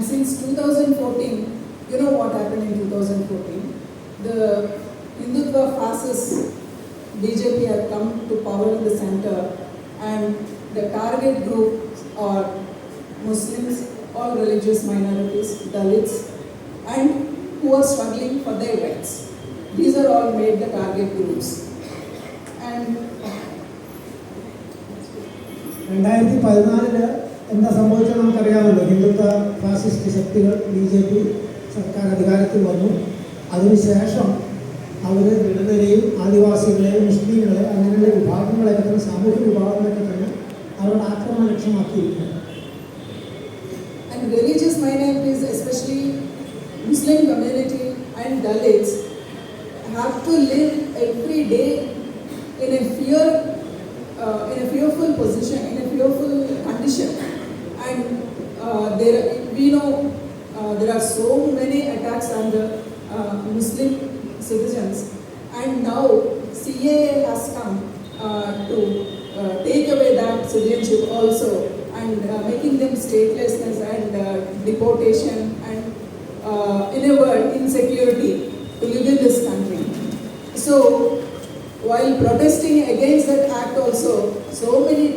And since 2014, you know what happened in 2014? The Hindutva fascist BJP had come to power in the center, and the target group are Muslims, all religious minorities, Dalits, and who are struggling for their rights. These are all made the target groups. And 2014 എന്താ സംഭവിച്ചത് നമുക്കറിയാമല്ലോ. Hindutva fascist ശക്തികൾ BJP സർക്കാർ അധികാരത്തിൽ വന്നു. അതിനുശേഷം അവർ ദളിതരെയും ആദിവാസികളെയും മുസ്ലിങ്ങളെ അങ്ങനെയുള്ള വിഭാഗങ്ങളെയൊക്കെ തന്നെ സാമൂഹ്യ വിഭാഗങ്ങളൊക്കെ തന്നെ അവരുടെ ആക്രമണ ലക്ഷ്യമാക്കിയിരിക്കുന്നു. And religious minorities, especially Muslim community and Dalits, have to live every day in a fearful position, in a fearful condition. And we know there are so many attacks on the Muslim citizens, and now CAA has come to take away that citizenship also, and making them statelessness and deportation and in a word insecurity to live in this country. So while protesting against that act also, so many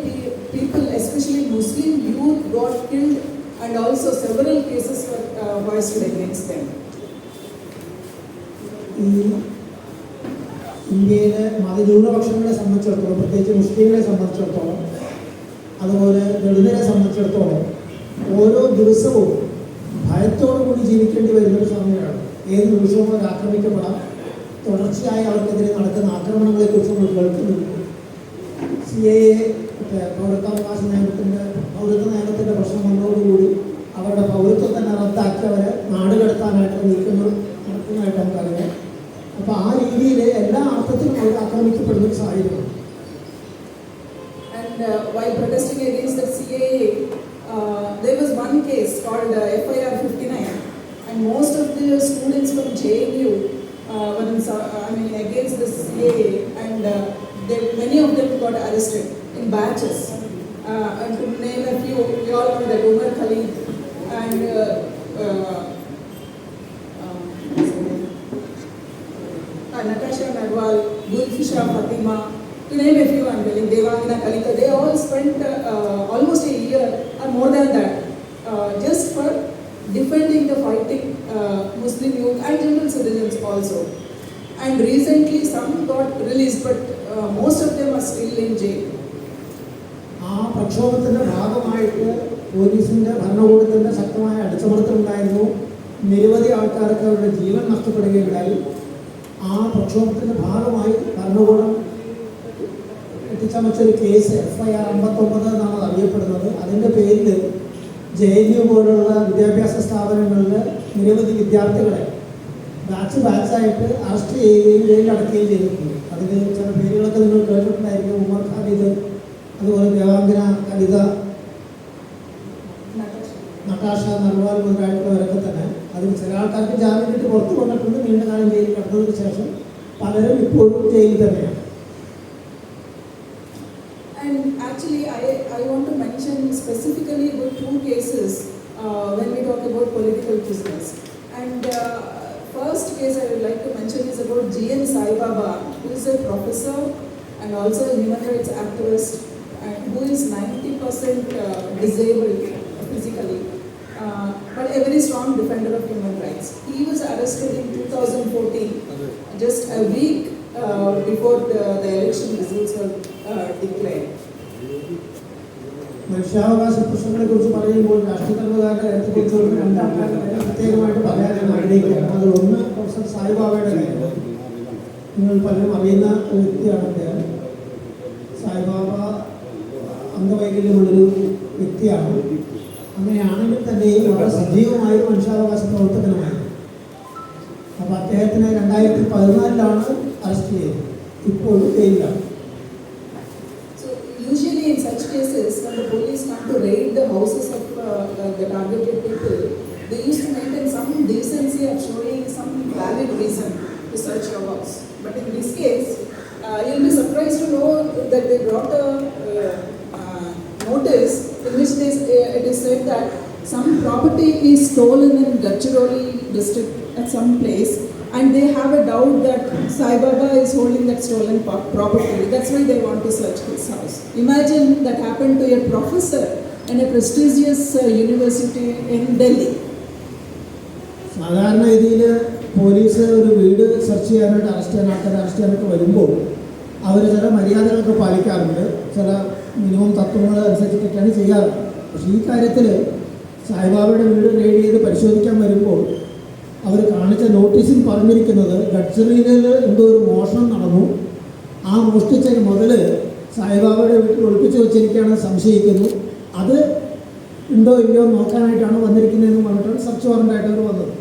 people, especially Muslim youth, got killed, and also several cases were voiced against them. ഇന്ത്യയിലെ മതന്യൂനപക്ഷങ്ങളെ സംബന്ധിച്ചിടത്തോളം, പ്രത്യേകിച്ച് മുസ്ലിങ്ങളെ സംബന്ധിച്ചിടത്തോളം, അതുപോലെ ദളിതരെ സംബന്ധിച്ചിടത്തോളം ഓരോ ദിവസവും ഭയത്തോടുകൂടി ജീവിക്കേണ്ടി വരുന്നൊരു സമയമാണ്. ഏത് നിമിഷവും അവർ ആക്രമിക്കപ്പെടാം. തുടർച്ചയായി അവർക്കെതിരെ നടക്കുന്ന ആക്രമണങ്ങളെക്കുറിച്ച് നമ്മൾ കേൾക്കുന്നുണ്ട്. CAA പൗരത്വാവകാശ നിയമത്തിൻ്റെ പ്രശ്നം വന്നതോടുകൂടി അവരുടെ പൗരത്വം തന്നെ റദ്ദാക്കി അവരെ നാടുകടത്താനായിട്ട് നീക്കങ്ങൾ നടക്കുന്നതായിട്ട് നമുക്കറിയാം. അപ്പോൾ ആ രീതിയിൽ എല്ലാ അർത്ഥത്തിലും അവർ ആക്രമിക്കപ്പെടുന്ന ഒരു സാഹചര്യമാണ്. And while protesting against the CAA, there was one case called FIR 59, and most of the students from JNU were against the CAA, and many of them got arrested in batches. And to name a few, we all know that Umar Khalid and Natasha Narwal, Gulfisha Fatima, to name a few, I'm telling, Devangana Kalika, they all spent almost a year or more than that just for defending the fighting Muslim youth and general citizens also. And recently some got released, but most of them are still in jail. ആ പ്രക്ഷോഭത്തിൻ്റെ ഭാഗമായിട്ട് പോലീസിൻ്റെ ഭരണകൂടത്തിൻ്റെ ശക്തമായ അടിച്ചമർത്തലുണ്ടായിരുന്നു. നിരവധി ആൾക്കാർക്ക് അവരുടെ ജീവൻ നഷ്ടപ്പെടുകയുണ്ടായി. ആ പ്രക്ഷോഭത്തിൻ്റെ ഭാഗമായി ഭരണകൂടം കെട്ടിച്ചമച്ചൊരു കേസ് FIR 59 എന്നാണ് അറിയപ്പെടുന്നത്. അതിൻ്റെ പേരിൽ JNU പോലുള്ള വിദ്യാഭ്യാസ സ്ഥാപനങ്ങളിൽ നിരവധി വിദ്യാർത്ഥികളെ ബാച്ചായിട്ട് അറസ്റ്റ് ചെയ്യുകയും ജയിലിലടക്കുകയും ചെയ്തിട്ടുണ്ട്. അതിൽ ചില പേരുകളൊക്കെ നിങ്ങൾ കേട്ടിട്ടുണ്ടായിരിക്കും. ഉമർ ഖാലിദ്, അതുപോലെ ദേവാംഗന കലിത, നട്ടാഷ നർവാൽ മുതലായിട്ടുള്ളവരൊക്കെ തന്നെ. അതിൽ ചില ആൾക്കാർക്ക് ജാമ്യം കിട്ടി പുറത്തു വന്നിട്ടുണ്ട്. നീണ്ടകാലം ജയിലിൽ കിടന്നതിന് ശേഷം പലരും ഇപ്പോഴും ജയിലിൽ തന്നെയാണ്. And actually I want to mention specifically about two cases when we talk about political prisoners. And first case I would like to mention is about G.N. Sai Baba, who is a professor and also a human rights activist, and who is 90% disabled physically, but a very strong defender of human rights. He was arrested in 2014, just a week before the election results were declared. മനുഷ്യാവകാശ പ്രശ്നങ്ങളെക്കുറിച്ച് പറയുമ്പോൾ രാഷ്ട്രീയ തലവകാരുടെ രണ്ടാൾക്കാരെ പ്രത്യേകമായിട്ട് പറയാൻ ആഗ്രഹിക്കുകയാണ്. അതിലൊന്ന് professor സായിബാബയുടെ കാര്യം. നിങ്ങൾ പലരും അറിയുന്ന ഒരു വ്യക്തിയാണ് അദ്ദേഹം. സായിബാബ അംഗവൈകല്യമുള്ളൊരു വ്യക്തിയാണ്. അങ്ങനെയാണെങ്കിൽ തന്നെയും വളരെ സജീവമായൊരു മനുഷ്യാവകാശ പ്രവർത്തകനുമായിരുന്നു. അപ്പോൾ അദ്ദേഹത്തിനെ 2014 അറസ്റ്റ് ചെയ്തത്. ഇപ്പോഴും ജയിലിലാണ്. Usually in such cases, when the police come to raid the houses of the targeted people, they used to maintain some decency of showing some valid reason to search your house. But in this case, you'll be surprised to know that they brought a notice in which it is said that some property is stolen in Gadchiroli district at some place, and they have a doubt that Sai Baba is holding that stolen property. That's why they want to search his house. Imagine that happened to a professor in a prestigious university in Delhi. സാധാരണ രീതിയിൽ police ഒരു വീട് search ചെയ്യാനായിട്ട് arrest ചെയ്യാനൊക്കെ വരുമ്പോൾ അവർ ചില മര്യാദകളൊക്കെ പാലിക്കാറുണ്ട്, ചില minimum തത്വങ്ങൾ അനുസരിച്ചിട്ടൊക്കെയാണ് ചെയ്യാറുള്ളത്. പക്ഷേ ഈ കാര്യത്തിൽ സായിബാബയുടെ വീട് റെയ്ഡ് ചെയ്ത് പരിശോധിക്കാൻ വരുമ്പോൾ അവർ കാണിച്ച നോട്ടീസിൽ പറഞ്ഞിരിക്കുന്നത് ഗഡ്ചറിയിൽ എന്തോ ഒരു മോഷണം നടന്നു, ആ മോഷ്ടിച്ച മുതൽ സായിബാബയുടെ വീട്ടിൽ ഒളിപ്പിച്ച് വെച്ചിരിക്കുകയാണെന്ന് സംശയിക്കുന്നു, അത് ഉണ്ടോ ഇല്ലയോ നോക്കാനായിട്ടാണ് വന്നിരിക്കുന്നതെന്ന് പറഞ്ഞിട്ടാണ് സെർച്ച് വാറൻ്റായിട്ട് അവർ വന്നത്.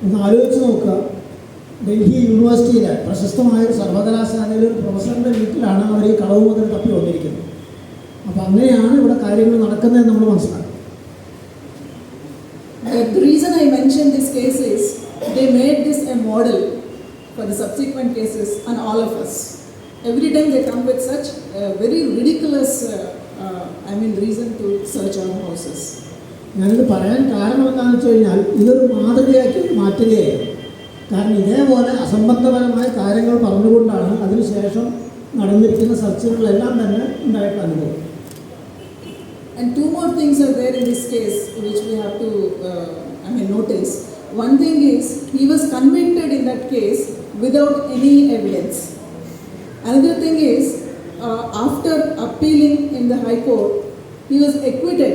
ഒന്ന് ആലോചിച്ച് നോക്കുക, ഡൽഹി യൂണിവേഴ്സിറ്റിയിലെ പ്രശസ്തമായൊരു സർവകലാശാലയിലെ ഒരു പ്രൊഫസറിൻ്റെ വീട്ടിലാണ് അവർ ഈ കളവ് മുതൽ തപ്പി വന്നിരിക്കുന്നത്. അപ്പോൾ അങ്ങനെയാണ് ഇവിടെ കാര്യങ്ങൾ നടക്കുന്നതെന്ന് നമ്മൾ മനസ്സിലാക്കും. The reason I mentioned this case is they made this a model for the subsequent cases on all of us. Every time they come with such very ridiculous reason to search our houses. ഞാനിത് പറയാൻ കാരണം എന്താണെന്ന് വെച്ച് കഴിഞ്ഞാൽ ഇതൊരു മാതൃകയാക്കി മാറ്റുകയായിരുന്നു. കാരണം ഇതേപോലെ അസംബന്ധപരമായ കാര്യങ്ങൾ പറഞ്ഞുകൊണ്ടാണ് അതിനുശേഷം നടന്നിരിക്കുന്ന സെർച്ചുകളെല്ലാം തന്നെ ഉണ്ടായിട്ട് അനുഭവം. And two more things are there in this case which we have to notice. One thing is he was convicted in that case without any evidence. Another thing is after appealing in the High Court, he was acquitted.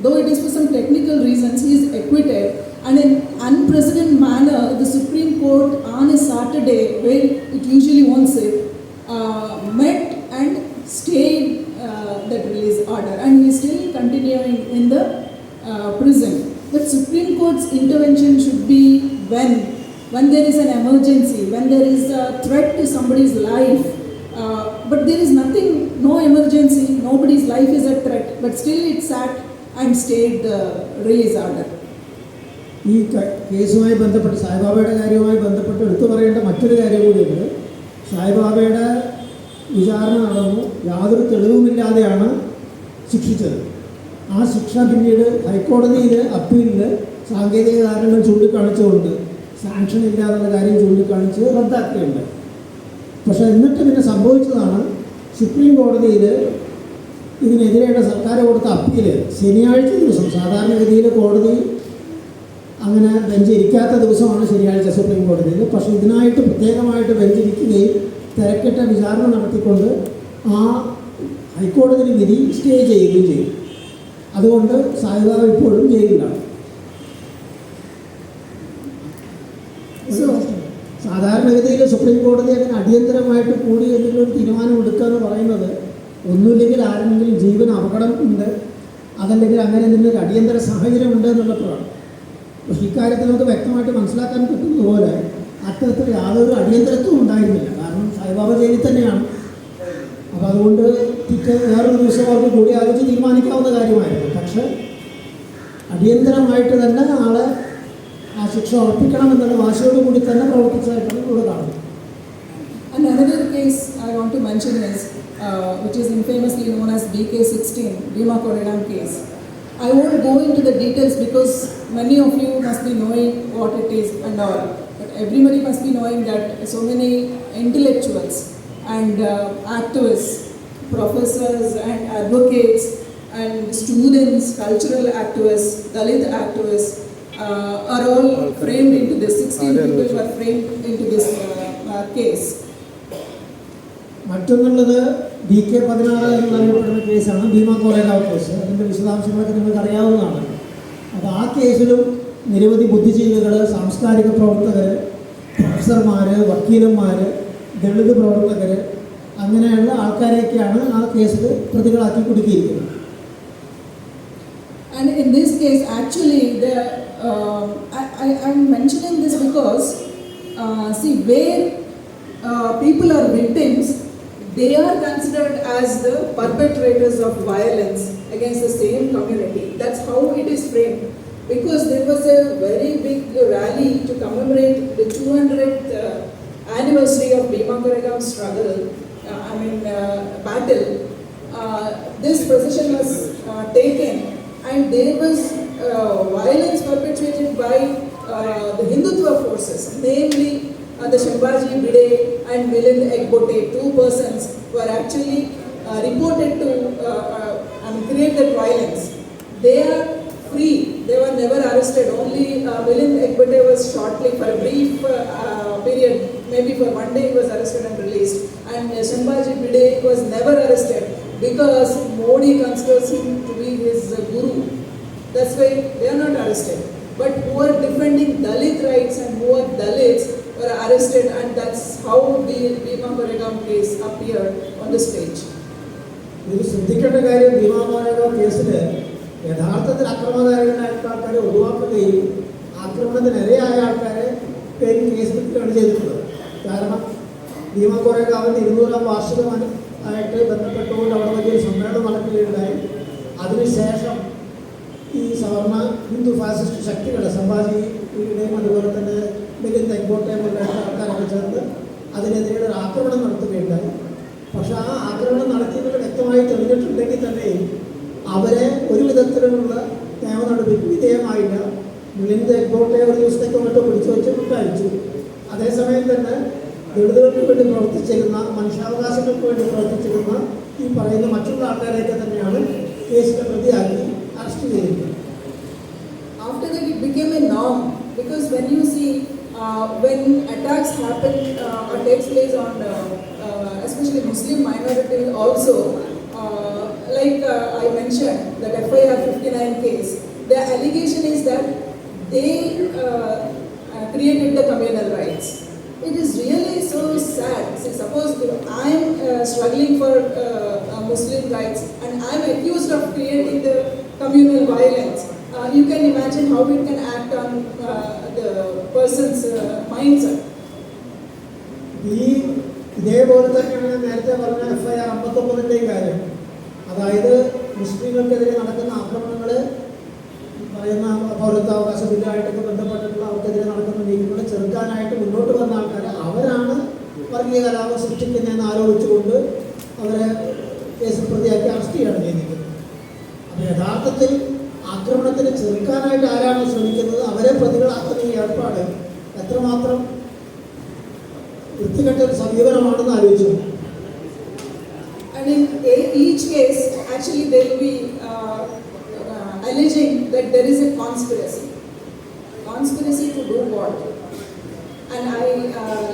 Though it is for some technical reasons, he is acquitted. And in unprecedented manner, the Supreme Court on a Saturday, where it usually wants it, met and stayed that release order, and he is still continuing in the prison. But Supreme Court's intervention should be when there is an emergency, when there is a threat to somebody's life. But there is nothing, no emergency, nobody's life is at threat, but still it sat and stayed the release order. ഈ കേസുമായി ബന്ധപ്പെട്ട് സായിബാബയുടെ കാര്യവുമായി ബന്ധപ്പെട്ട് എടുത്തു പറയേണ്ട മറ്റൊരു കാര്യം കൂടിയുണ്ട്. സായിബാബയുടെ വിചാരണ നടന്നു, യാതൊരു തെളിവുമില്ലാതെയാണ് ശിക്ഷിച്ചത്. ആ ശിക്ഷ പിന്നീട് ഹൈക്കോടതിയിൽ അപ്പീലിൽ സാങ്കേതിക കാരണങ്ങൾ ചൂണ്ടിക്കാണിച്ചുകൊണ്ട് സാങ്ഷൻ ഇല്ലാതുള്ള കാര്യം ചൂണ്ടിക്കാണിച്ച് റദ്ദാക്കുകയുണ്ട്. പക്ഷേ എന്നിട്ട് പിന്നെ സംഭവിച്ചതാണ് സുപ്രീം കോടതിയിൽ ഇതിനെതിരെയുള്ള സർക്കാർ കൊടുത്ത അപ്പീൽ ശനിയാഴ്ച ദിവസം, സാധാരണഗതിയിൽ കോടതി അങ്ങനെ ബെഞ്ച് ഇരിക്കാത്ത ദിവസമാണ് ശനിയാഴ്ച സുപ്രീം കോടതിയിൽ. പക്ഷേ ഇതിനായിട്ട് പ്രത്യേകമായിട്ട് ബെഞ്ച് ഇരിക്കുകയും തിരക്കിട്ട വിചാരണ നടത്തിക്കൊണ്ട് ആ ഹൈക്കോടതി വിധി സ്റ്റേ ചെയ്യുകയും ചെയ്യും. അതുകൊണ്ട് സായിബാബ ഇപ്പോഴും ജയിലിലാണ്. സാധാരണഗതിയിൽ സുപ്രീം കോടതി അങ്ങനെ അടിയന്തരമായിട്ട് കൂടി എന്തെങ്കിലും ഒരു തീരുമാനം എടുക്കുക എന്ന് പറയുന്നത് ഒന്നുമില്ലെങ്കിൽ ആരെങ്കിലും ജീവൻ അപകടം ഉണ്ട്, അതല്ലെങ്കിൽ അങ്ങനെ എന്തെങ്കിലും ഒരു അടിയന്തര സാഹചര്യം ഉണ്ട് എന്നുള്ളപ്പോഴാണ്. പക്ഷേ ഇക്കാര്യത്തിൽ നമുക്ക് വ്യക്തമായിട്ട് മനസ്സിലാക്കാൻ പറ്റുന്നത് പോലെ അത്തരത്തിൽ യാതൊരു അടിയന്തരത്വം ഉണ്ടായിരുന്നില്ല. കാരണം സായിബാബ ജയിലിൽ തന്നെയാണ്. അപ്പോൾ അതുകൊണ്ട് വേറൊരു ദിവസം അവർക്ക് കൂടി ആലോചിച്ച് തീരുമാനിക്കാവുന്ന കാര്യമായിരുന്നു. പക്ഷേ അടിയന്തരമായിട്ട് തന്നെ ആളെ ആ ശിക്ഷ ഉറപ്പിക്കണമെന്നുള്ള വാശിയോടുകൂടി തന്നെ പ്രവർത്തിച്ചതായിട്ടാണ് ഇവിടെ കാണുന്നത്. And another case I want to mention is which is infamously known as BK16, Bhima Koredam case. I won't go into the details because many of you must be knowing what it is and all. But everybody must be knowing that so many intellectuals and activists, professors and advocates and students, cultural activists, Dalit activists are all framed into this. 16 people were framed into this case. മറ്റൊന്നുള്ളത് BK16 എന്നറിയപ്പെടുന്ന കേസാണ്, Bhima Koregaon case. അതിൻ്റെ വിശദാംശങ്ങളൊക്കെ നിങ്ങൾക്ക് അറിയാവുന്നതാണ്. അപ്പോൾ ആ കേസിലും നിരവധി ബുദ്ധിജീവികൾ, സാംസ്കാരിക പ്രവർത്തകർ, പ്രൊഫസർമാർ, വക്കീലന്മാർ, ദളിത് പ്രവർത്തകർ, അങ്ങനെയുള്ള ആൾക്കാരെയൊക്കെയാണ് ആ കേസിൽ പ്രതികളാക്കി കുടുക്കിയിരിക്കുന്നത്. And in this case, actually, I'm mentioning this because, see, where people are victims, they are considered as the perpetrators of violence against the same community. That's how it is framed. Because there was a very big rally to commemorate the 200th anniversary of Bhima Koregam struggle, battle. This position was taken and there was violence perpetrated by the Hindutva forces, namely the Shambhaji Bide and Milind Ekbote, two persons were actually reported to create that violence. They are free, they were never arrested. Only Milind Ekbote was shortly for a brief period, maybe for one day he was arrested and released. And Shambhaji Bide was never arrested because Modi considers him to be his guru. That's why they are not arrested. But who are defending Dalit rights and who are Dalits were arrested, and that's how the Bhima Koregaon case appeared on the stage. ഇത് ശ്രദ്ധിക്കേണ്ട കാര്യം ഭീമാ കോരേഗാവ് കേസിൽ യഥാർത്ഥത്തിൽ അക്രമകാരികളായിട്ടുള്ള ആൾക്കാരെ ഒഴിവാക്കുകയും ആക്രമണത്തിനിരയായ ആൾക്കാരെ പേരിൽ കേസെടുക്കുകയാണ് ചെയ്തിട്ടുള്ളത്. കാരണം ഭീമാ കോരേഗാവിൻ്റെ 200ാം വാർഷികമായിട്ട് ബന്ധപ്പെട്ടുകൊണ്ട് അവിടെ വലിയൊരു സമ്മേളനം നടക്കുകയുണ്ടായി. അതിനുശേഷം ഈ സവർണ ഹിന്ദു ഫാസിസ്റ്റ് ശക്തികൾ സംഭാജിയുടെയും അതുപോലെ തന്നെ മിലിന്ദ് എക്ബോട്ടെയും പോലുള്ള ആൾക്കാരൊക്കെ ചേർന്ന് അതിനെതിരെ ഒരു ആക്രമണം നടത്തുകയുണ്ടായി. പക്ഷെ ആ ആക്രമണം നടത്തിയതിൽ വ്യക്തമായി തെളിഞ്ഞിട്ടുണ്ടെങ്കിൽ തന്നെയും അവരെ ഒരു വിധത്തിലുള്ള നിയമനടപടിക്ക് വിധേയമായില്ല. മിലിന്ദ് എക്ബോട്ടെ ഒരു ദിവസത്തേക്ക് മറ്റോ പിടിച്ചു വെച്ച് വിട്ടയച്ചു. അതേസമയം തന്നെ ദളിതുകൾക്ക് വേണ്ടി പ്രവർത്തിച്ചിരുന്ന, മനുഷ്യാവകാശങ്ങൾക്ക് വേണ്ടി പ്രവർത്തിച്ചിരുന്ന ഈ പറയുന്ന മറ്റുള്ള ആൾക്കാരെയൊക്കെ തന്നെയാണ് കേസിലെ പ്രതിയാക്കി അറസ്റ്റ് ചെയ്തിരിക്കുന്നത്. After that it became a norm, because when you see when attacks happen or takes place on especially Muslim minority also, like I mentioned that FIR 59 case, the allegation is that they created the communal rights. It is really so sad. See, suppose I am struggling for Muslim rights and I am accused of creating the communal violence. You can imagine how it can act on the person's mindset. ഇതേപോലെ തന്നെയാണ് നേരത്തെ പറഞ്ഞ FIR 59ൻ്റെയും കാര്യം. അതായത് മുസ്ലിങ്ങൾക്കെതിരെ നടക്കുന്ന ആക്രമണങ്ങൾ, പറയുന്ന പൗരത്വാവകാശ ബില്ലുമായിട്ടൊക്കെ ബന്ധപ്പെട്ടിട്ടുള്ള അവർക്കെതിരെ നടക്കുന്ന നീക്കങ്ങൾ ചെറുക്കാനായിട്ട് മുന്നോട്ട് വന്ന ആൾക്കാർ അവരാണ് വർഗീയ കലാപം സൃഷ്ടിക്കുന്നതെന്ന് ആരോപിച്ചുകൊണ്ട് അവരെ കേസിൽ പ്രതിയാക്കി അറസ്റ്റ് ചെയ്യുകയാണ് ചെയ്തിരിക്കുന്നത്. അപ്പോൾ യഥാർത്ഥത്തിൽ ആക്രമണത്തിന് ചെറുക്കാനായിട്ട് ആരാണോ ശ്രമിക്കുന്നത് അവരെ പ്രതികളാക്കുന്ന ഈ ഏർപ്പാട് എത്രമാത്രം വൃത്തികെട്ട ഒരു സമീപനമാണെന്ന് ആലോചിച്ചു. And in each case, actually they will be alleging that there is a conspiracy. Conspiracy to do what? And I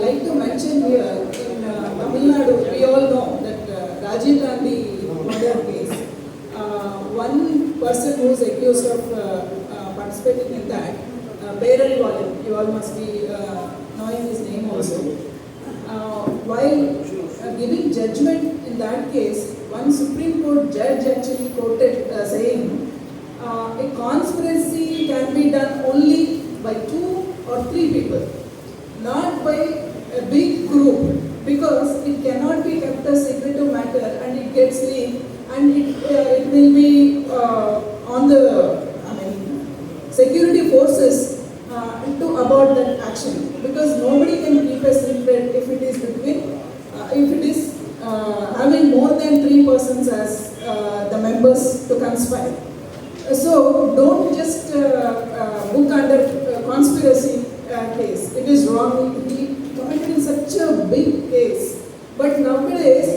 like to mention here, in Tamil Nadu, we all know that Rajiv Gandhi murder case, one person who is accused of participating in that, Perarivalan, you all must be knowing his name also. While giving judgment in that case, one Supreme Court judge actually quoted saying, a conspiracy can be done only by 2 or 3 people, not by a big group, because it cannot be kept a secretive matter and it gets leaked and it will be on the security forces to abort that action, because nobody can keep a secret if it is between if it is having more than 3 persons as the members to conspire. So don't just book under conspiracy case. It is wrong. He committed in such a big case. But nowadays,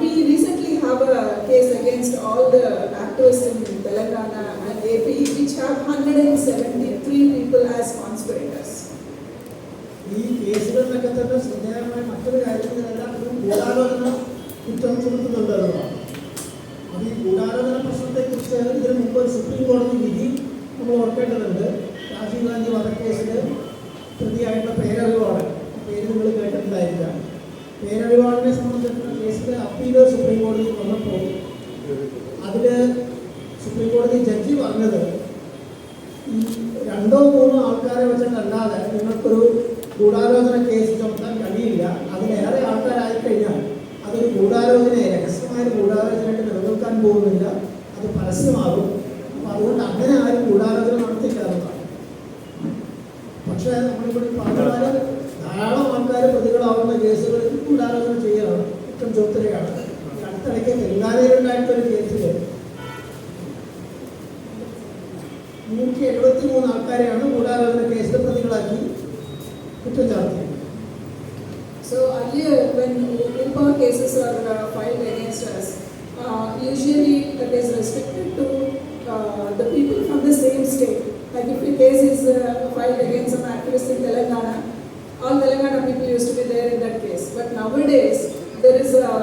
we recently have a case against all the activists in Telangana and AP, which have 173 people as conspirators. ഈ കേസുകളിലൊക്കെ തന്നെ ശ്രദ്ധേയമായ മറ്റൊരു കാര്യത്തിനെല്ലാം ഗൂഢാലോചന കുറ്റം ചുമത്തുന്നുണ്ടെന്നതാണ്. അപ്പോൾ ഈ ഗൂഢാലോചന പ്രശ്നത്തെക്കുറിച്ച് ഇതിനു മുമ്പ് ഒരു സുപ്രീം കോടതി വിധി നമ്മൾ ഓർക്കേണ്ടതുണ്ട്. രാജീവ് ഗാന്ധി വധക്കേസിൽ പ്രതിയായിട്ടുള്ള പേരറിവാളൻ, പേര് നിങ്ങൾ കേട്ടിട്ടുണ്ടായിരിക്കാം. പേരറിവാളിനെ സംബന്ധിച്ചിട്ടുള്ള കേസിൽ അപ്പീല് സുപ്രീം കോടതി വന്നപ്പോൾ അതിൽ സുപ്രീം കോടതി ജഡ്ജി പറഞ്ഞത്, ഈ 2 or 3 ആൾക്കാരെ വെച്ചിട്ടല്ലാതെ നിങ്ങൾക്കൊരു ഗൂഢാലോചന കേസ് ചുമത്താൻ കഴിയില്ല. അതിലേറെ ആൾക്കാരായിക്കഴിഞ്ഞാൽ അതൊരു ഗൂഢാലോചനയെ, രഹസ്യമായ ഗൂഢാലോചനയായിട്ട് നിലനിൽക്കാൻ പോകുന്നില്ല, അത് പരസ്യമാകും. അപ്പോൾ അതുകൊണ്ട് അങ്ങനെ ആരും ഗൂഢാലോചന നടത്തിക്കാറുള്ളതാണ്. പക്ഷേ നമ്മളിവിടെ പാടുവാൻ ധാരാളം ആൾക്കാർ പ്രതികളാവുന്ന കേസുകളിൽ ഗൂഢാലോചന ചെയ്യാറാണ്, കുറ്റം ചുമത്തുകയാണ്. അടുത്തിടയ്ക്ക് തെലങ്കാനയിലുണ്ടായിട്ടൊരു കേസിൽ 173 ആൾക്കാരെയാണ് ഗൂഢാലോചന കേസിൽ പ്രതികളാക്കി കുറ്റം ചാർത്തിയത്. So earlier, when improper cases are filed against us, usually that is restricted to the people from the same state. Like if a case is filed against some activist in Telangana, all Telangana people used to be there in that case. But nowadays, there is a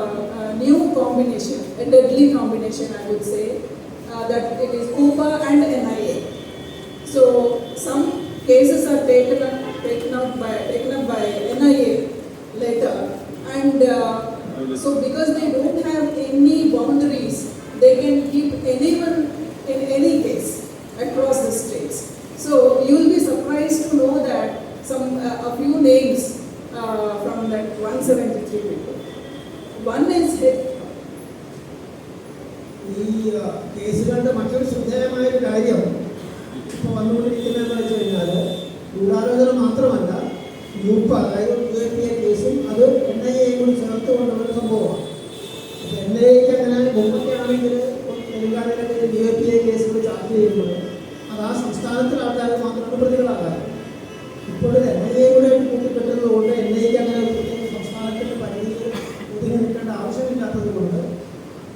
new combination, a deadly combination, I would say, that it is KUPA and NIA. So some cases are taken up by NIA later, and so because they don't have any boundaries, they can keep anyone in any case across the states. So you will be surprised to know that a few names from that 173 people. One is ഈ കേസുകളുടെ മറ്റൊരു ശ്രദ്ധേയമായൊരു കാര്യം ഇപ്പോൾ വന്നുകൊണ്ടിരിക്കുന്നതെന്ന് വെച്ച് കഴിഞ്ഞാൽ ഗൂഢാലോചന മാത്രമല്ല യൂപ്പ, അതായത് UAPA കേസും അത് NIA കൂടി ചേർത്തുകൊണ്ടുള്ള സംഭവമാണ്. അപ്പോൾ NIAക്ക് അങ്ങനെ മുമ്പൊക്കെ ആണെങ്കിൽ തെലങ്കാനയിലൊക്കെ UAPA കേസുകൾ ചാർജ് ചെയ്യുമ്പോൾ അത് ആ സംസ്ഥാനത്തിലെ ആൾക്കാർ മാത്രമാണ് പ്രതികളാകാറ്. ഇപ്പോൾ NIA കൂടെ കൂട്ടിക്കെട്ടുന്നത് കൊണ്ട് NIAക്ക് അങ്ങനെ സംസ്ഥാനത്തിൻ്റെ പരിധിയിൽ ഒതുങ്ങി നിൽക്കേണ്ട ആവശ്യമില്ലാത്തത് കൊണ്ട്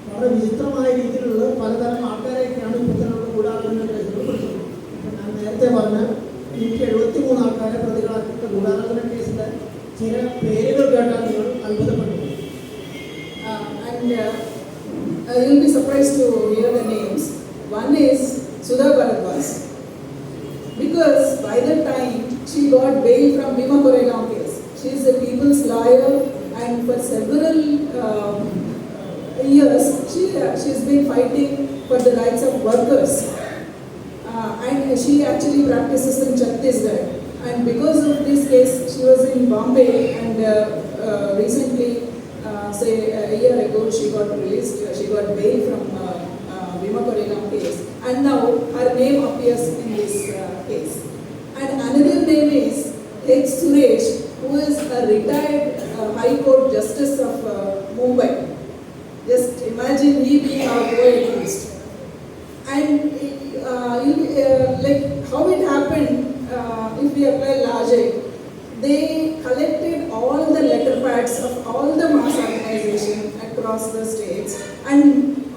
വളരെ വിചിത്രമായ രീതിയിലുള്ള പലതരം ആൾക്കാരെയൊക്കെയാണ് ഇപ്പോഴത്തെ ഗൂഢാലോചന കേസുകൾ പെടുത്തുന്നത്. ഞാൻ നേരത്തെ പറഞ്ഞ 173 ആൾക്കാരെ പ്രതികളാക്കിയിട്ട് ഗൂഢാലോചന കേസിലെ ചില പേരുകൾ കേട്ടാൽ നിങ്ങൾ അത്ഭുതപ്പെട്ടു. And you'll be surprised to hear the names. One is Sudha Bharadwaj, because by the time she got bail from Bhima Koregaon case, she is a people's lawyer, and for several years she's been fighting for the rights of workers, and she actually practices in Chhattisgarh. And because of this case, she was in Bombay, and recently, say a year ago, she got released. She got bail from Bhima Koregaon case, and now her name appears in this case. And another name is H. Suresh, who is a retired High Court Justice of Mumbai. Just imagine he being our co-accused. And like how it happened, if we apply logic, they collected all the letter pads of all the mass organizations across the states, and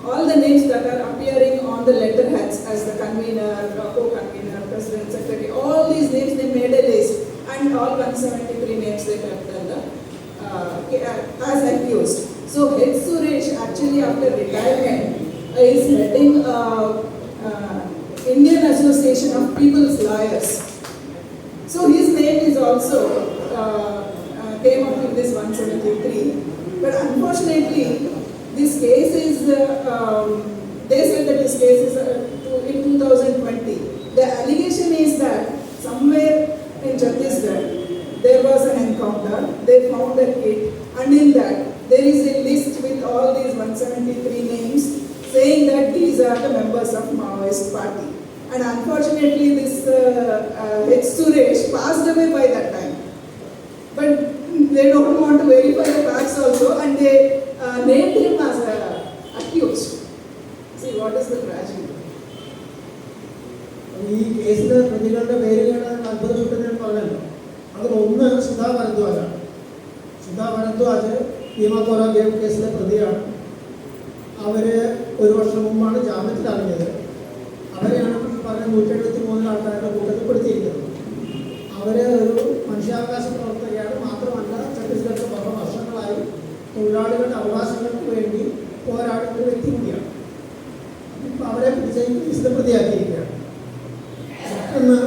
all the names that are appearing on the letterheads as the convener, co-convener, president, secretary, all these names, they made a list, and all 173 names they kept as accused. So H. Suresh actually after retirement is heading Indian Association of People's Lawyers. So his name is also came up in this 173. But unfortunately, this case is, they said that this case is in 2020. The allegation is that somewhere in Chhattisgarh, there was an encounter, they found a kit, and in that, there is a list with all these 173 names saying that these are the members of Maoist party. And unfortunately, this H. Suresh passed away by that time. But they don't want to verify the facts also, and they named him as accused. See, what is the tragedy? ഈ കേസിലെ പ്രതികളുടെ പേരുകൾ അത്ഭുതപ്പെട്ടു ഞാൻ പറഞ്ഞല്ലോ. അതിലൊന്ന് സുധാ ഭരദ്വാജാണ്. സുധാ ഭരദ്വാജ് ഭീമ കോറഗാം കേസിലെ പ്രതിയാണ്. അവർ ഒരു വർഷം മുമ്പാണ് ജാമ്യത്തിൽ ഇറങ്ങിയത്. അവരെയാണ് പറഞ്ഞ 173 ആൾക്കാരുടെ കൂട്ടത്തിൽപ്പെടുത്തിയിരിക്കുന്നത്. അവർ ഒരു മനുഷ്യാവകാശ പ്രവർത്തകയാണ്. മാത്രമല്ല ഛത്തീസ്ഗഡിൽ പല വർഷങ്ങളായി തൊഴിലാളികളുടെ അവകാശങ്ങൾക്ക് വേണ്ടി പോരാടുന്ന ഒരു വ്യക്തി കൂടിയാണ്. ഇപ്പം അവരെ പിടിച്ച കേസിലെ പ്രതിയാക്കിയിരിക്കുകയാണ്. മറ്റൊന്ന്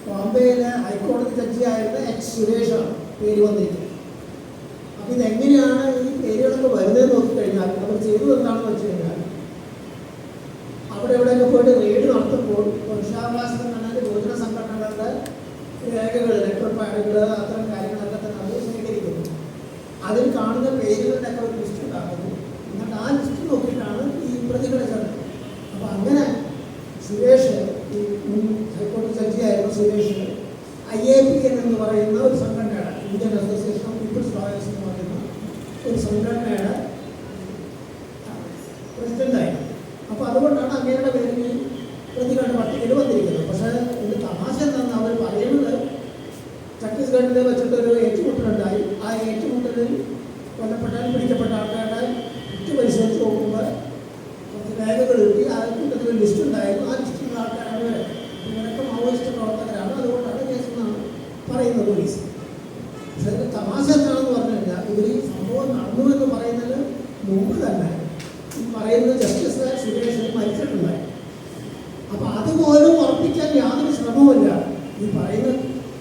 ബോംബെയിലെ ഹൈക്കോടതി ജഡ്ജിയായിരുന്ന H. സുരേഷാണ് പേര് വന്നിരിക്കുന്നത്. അപ്പം ഇതെങ്ങനെയാണ് ഈ പേരുകളൊക്കെ വരുന്നതെന്ന് നോക്കിക്കഴിഞ്ഞാൽ അവർ ചെയ്തത് എന്താണെന്ന് വെച്ച് കഴിഞ്ഞാൽ അവിടെ എവിടെയൊക്കെ പോയിട്ട് റെയ്ഡ് നടത്തുമ്പോൾ മനുഷ്യാവകാശ സംഘടനയുടെ യുവജന സംഘടനകളുടെ രേഖകൾ, ലെറ്റർ പാഡുകൾ, അത്തരം കാര്യങ്ങളൊക്കെ തന്നെ അവർ സ്വീകരിക്കുന്നു. അതിൽ കാണുന്ന പേരുകളുടെ ഒക്കെ ഒരു ലിസ്റ്റ് ഉണ്ടാക്കുന്നു. എന്നിട്ട് ആ ലിസ്റ്റ് നോക്കിയിട്ടാണ് ഈ പ്രതികളെ ചേർന്നത്. അപ്പം അങ്ങനെ സുരേഷ്, ഈ ഹൈക്കോടതി ജഡ്ജിയായിരുന്ന സുരേഷ് IAPN എന്ന് പറയുന്ന ഒരു സംഘടനയാണ്, Indian association of people's lawyers എന്ന് പറയുന്ന ഒരു സംഘടനയുടെ പ്രസിഡന്റായിരുന്നു. അപ്പോൾ അതുകൊണ്ടാണ് അങ്ങനെയുള്ള പേരിൽ പ്രതികൾ അവരുടെ പട്ടികയിൽ വന്നിരിക്കുന്നത്. പക്ഷേ ഇത് തമാശ എന്താണെന്ന് അവർ പറയുന്നത്, ഛത്തീസ്ഗഡിൽ വെച്ചിട്ടൊരു ഏറ്റുമുട്ടലുണ്ടായി. ആ ഏറ്റുമുട്ടലിൽ പിടിക്കപ്പെട്ട ആൾക്കാരുടെ കുറ്റി പരിശോധിച്ച് നോക്കുമ്പോൾ കുറച്ച് രേഖകൾ കിട്ടി. ആ കൂട്ടത്തിൽ ലിസ്റ്റ് ഉണ്ടായിരുന്നു. ആ ലിസ്റ്റിലുള്ള ആൾക്കാരാണ് ഇവരൊക്കെ മാവോയിസ്റ്റ് പ്രവർത്തകരാണ്, അതുകൊണ്ടാണ് കേസെന്നാണ് പറയുന്നത് പോലീസ്. പക്ഷേ ഇത് തമാശ എന്താണെന്ന് പറഞ്ഞു കഴിഞ്ഞാൽ, ഇവർ ഈ സംഭവം നടന്നു എന്ന് പറയുന്നതിന് മുമ്പ് തന്നെ ഈ പറയുന്നത് ജസ്റ്റിസ് സുരേഷ് മരിച്ചിട്ടുണ്ടായി. അപ്പോൾ അതുപോലും ഉറപ്പിക്കാൻ യാതൊരു ശ്രമവുമില്ല. ഈ പറയുന്ന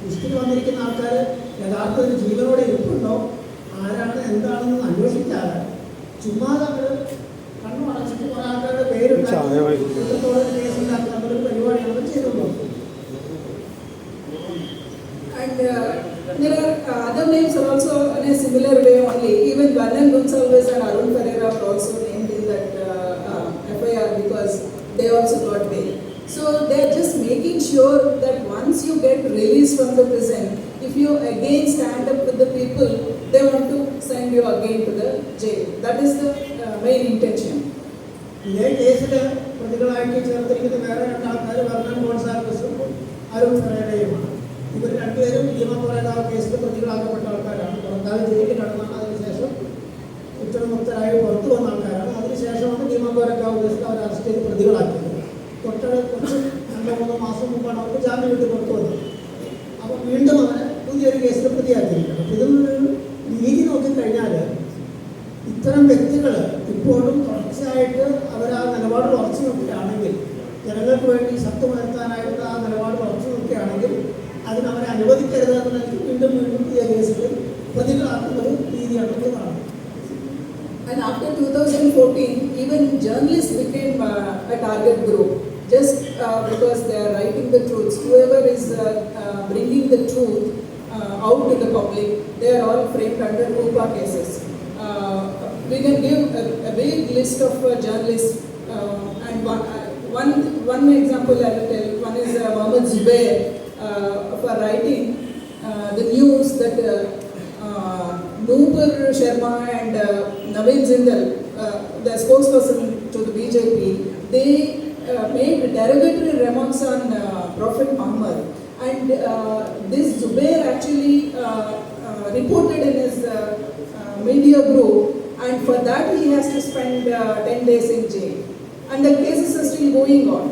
ലിസ്റ്റിൽ വന്നിരിക്കുന്ന ആൾക്കാർ യഥാർത്ഥത്തിൽ ജീവനോടെ ഇരിപ്പുണ്ടോ, ആരാണ് എന്താണെന്ന് അന്വേഷിക്കാതെ ചുമ്മാ നമ്മൾ കണ്ണു അടച്ചിട്ട് കുറേ ആൾക്കാരുടെ പേരുണ്ടാക്കി കേസുണ്ടാക്കി നമ്മളൊരു പരിപാടിയാണ് ചെയ്തുള്ളത്. And there are other names are also in a similar way only. Even Vernon Gonsalves and Arun Ferreira are also named in that FIR because they also got bail. So they are just making sure that once you get released from the prison, if you again stand up with the people, they want to send you again to the jail. That is the main intention. ഇതേ കേസിൽ പ്രതികളായിട്ട് ചേർത്തിരിക്കുന്ന വേറെ രണ്ടാൾക്കാർ Vernon ഗോൺസാൽവസും Arun ഫെറേറയുമാണ്. ഇവർ രണ്ടുപേരും ഭീമപോരായ കേസിൽ പ്രതികളാക്കപ്പെട്ട ആൾക്കാരാണ്. പുറത്താൽ ജയിലിൽ കടന്നാണ്. അതിനുശേഷം കുറ്റവിമുക്തരായി പുറത്തു വന്ന ആൾക്കാരാണ്. അതിനുശേഷമാണ് ഭീമപോരാക്കാവ് കേസിൽ അവർ അറസ്റ്റ് ചെയ്ത് പ്രതികളാക്കിയത്. കുറച്ച് 2-3 മാസം മുമ്പാണ് അവർക്ക് ജാമ്യം വിട്ട് പുറത്തു വന്നത്. അപ്പോൾ വീണ്ടും അവരെ പുതിയൊരു കേസിൽ പ്രതിയാക്കിയിരിക്കണം. അപ്പോൾ ഇതിനൊരു രീതി നോക്കിക്കഴിഞ്ഞാൽ ഇത്തരം വ്യക്തികൾ ഇപ്പോഴും തുടർച്ചയായിട്ട് അവർ ആ നിലപാടിൽ ഉറച്ചു നിൽക്കുകയാണെങ്കിൽ, ജനങ്ങൾക്ക് വേണ്ടി ശക്തമുയർത്താനായിട്ട് ആ നിലപാടിൽ ഉറച്ചു നിൽക്കുകയാണെങ്കിൽ അതിനവരെ അനുവദിക്കരുതെന്ന് വീണ്ടും വീണ്ടും പുതിയ കേസിൽ പ്രതികളാക്കുന്ന ഒരു രീതിയാണ് കാണുന്നത്. And after 2014, even journalists became a target group just because they are writing the truth. Whoever is bringing the truth out to the public, they are all framed under RUPA cases. We can give a big list of journalists, and one example I will tell. One is Mohammed Zubair for writing the news that Noopur Sharma and Naveen Jindal, the spokesperson to the BJP, they made derogatory remarks on Prophet Muhammad. And this Zubair actually reported in his media group, and for that he has to spend 10 days in jail. And the cases are still going on.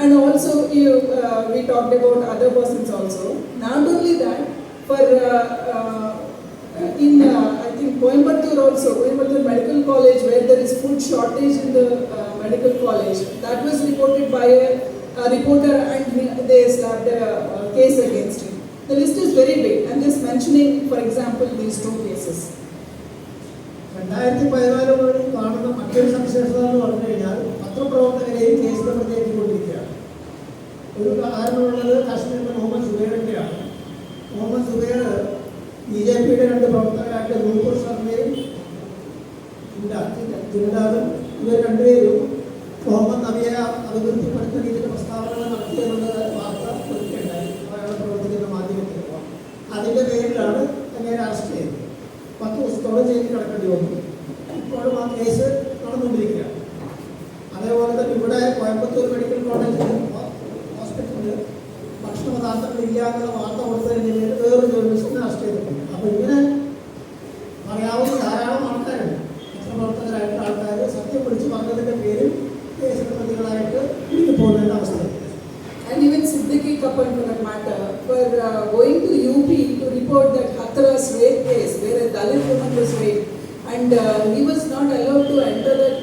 And also we talked about other persons also. Not only that, for in I think Coimbatore also, Coimbatore Medical College, where there is food shortage in the medical college, that was reported by a reporter, and they slapped a case against him. The list is very big. I'm just mentioning, for example, these 2 cases. 2014 മുതൽ കാണുന്ന മറ്റൊരു സവിശേഷത എന്ന് പറഞ്ഞു കഴിഞ്ഞാൽ പത്രപ്രവർത്തകരെയും കേസിൽ പ്രതിയാക്കിക്കൊണ്ടിരിക്കുകയാണ്. ഒരു കാരണമുള്ളത് കാശ്മീരിലെ മുഹമ്മദ് സുബൈറിൻ്റെയാണ്. മുഹമ്മദ് സുബൈർ BJPയുടെ 2 പ്രവർത്തകരായിട്ട് നൂപുർ ശർമ്മയും ജിൻഡാലും ഇവർ രണ്ടുപേരും മുഹമ്മദ് നബിയെ അഭിവൃദ്ധിപ്പെടുത്തുന്ന രീതിയിൽ പ്രസ്താവനകൾ നടത്തിയെന്നുള്ള വാർത്ത കൊടുക്കുകയുണ്ടായി അയാളെ പ്രവർത്തിക്കുന്ന മാധ്യമത്തിൽ. അതിൻ്റെ പേരിലാണ് അങ്ങനെ അറസ്റ്റ് ചെയ്തത്. 10 ദിവസത്തോളം ജയിലിൽ കിടക്കേണ്ടി വന്നു. ഇപ്പോഴും ആ കേസ് നടന്നുകൊണ്ടിരിക്കുകയാണ്. അതേപോലെ തന്നെ ഇവിടെ കോയമ്പത്തൂർ മെഡിക്കൽ കോളേജിൽ ഹോസ്പിറ്റലിൽ ഭക്ഷണപദാർത്ഥങ്ങൾ ഇല്ല എന്നുള്ള വാർത്ത കൊടുത്തതിൻ്റെ പേരിൽ വേറൊരു ജേർണലിസ്റ്റിനെ അറസ്റ്റ് ചെയ്തിട്ടുണ്ട്. അപ്പോൾ ഇങ്ങനെ പറയാവുന്ന ധാരാളം ആൾക്കാരുണ്ട്. പത്രപ്രവർത്തകരായിട്ടുള്ള ആൾക്കാർ സത്യം പിടിച്ച് പറഞ്ഞതിൻ്റെ പേരിൽ കേസിലെ പ്രതികളായിട്ട് പിടിച്ചു പോകുന്നതിൻ്റെ അവസ്ഥ. And even Siddiqui Kappan, for that matter, for going to UP to report that Hathras rape case where a Dalit woman was raped, and he was not allowed to enter that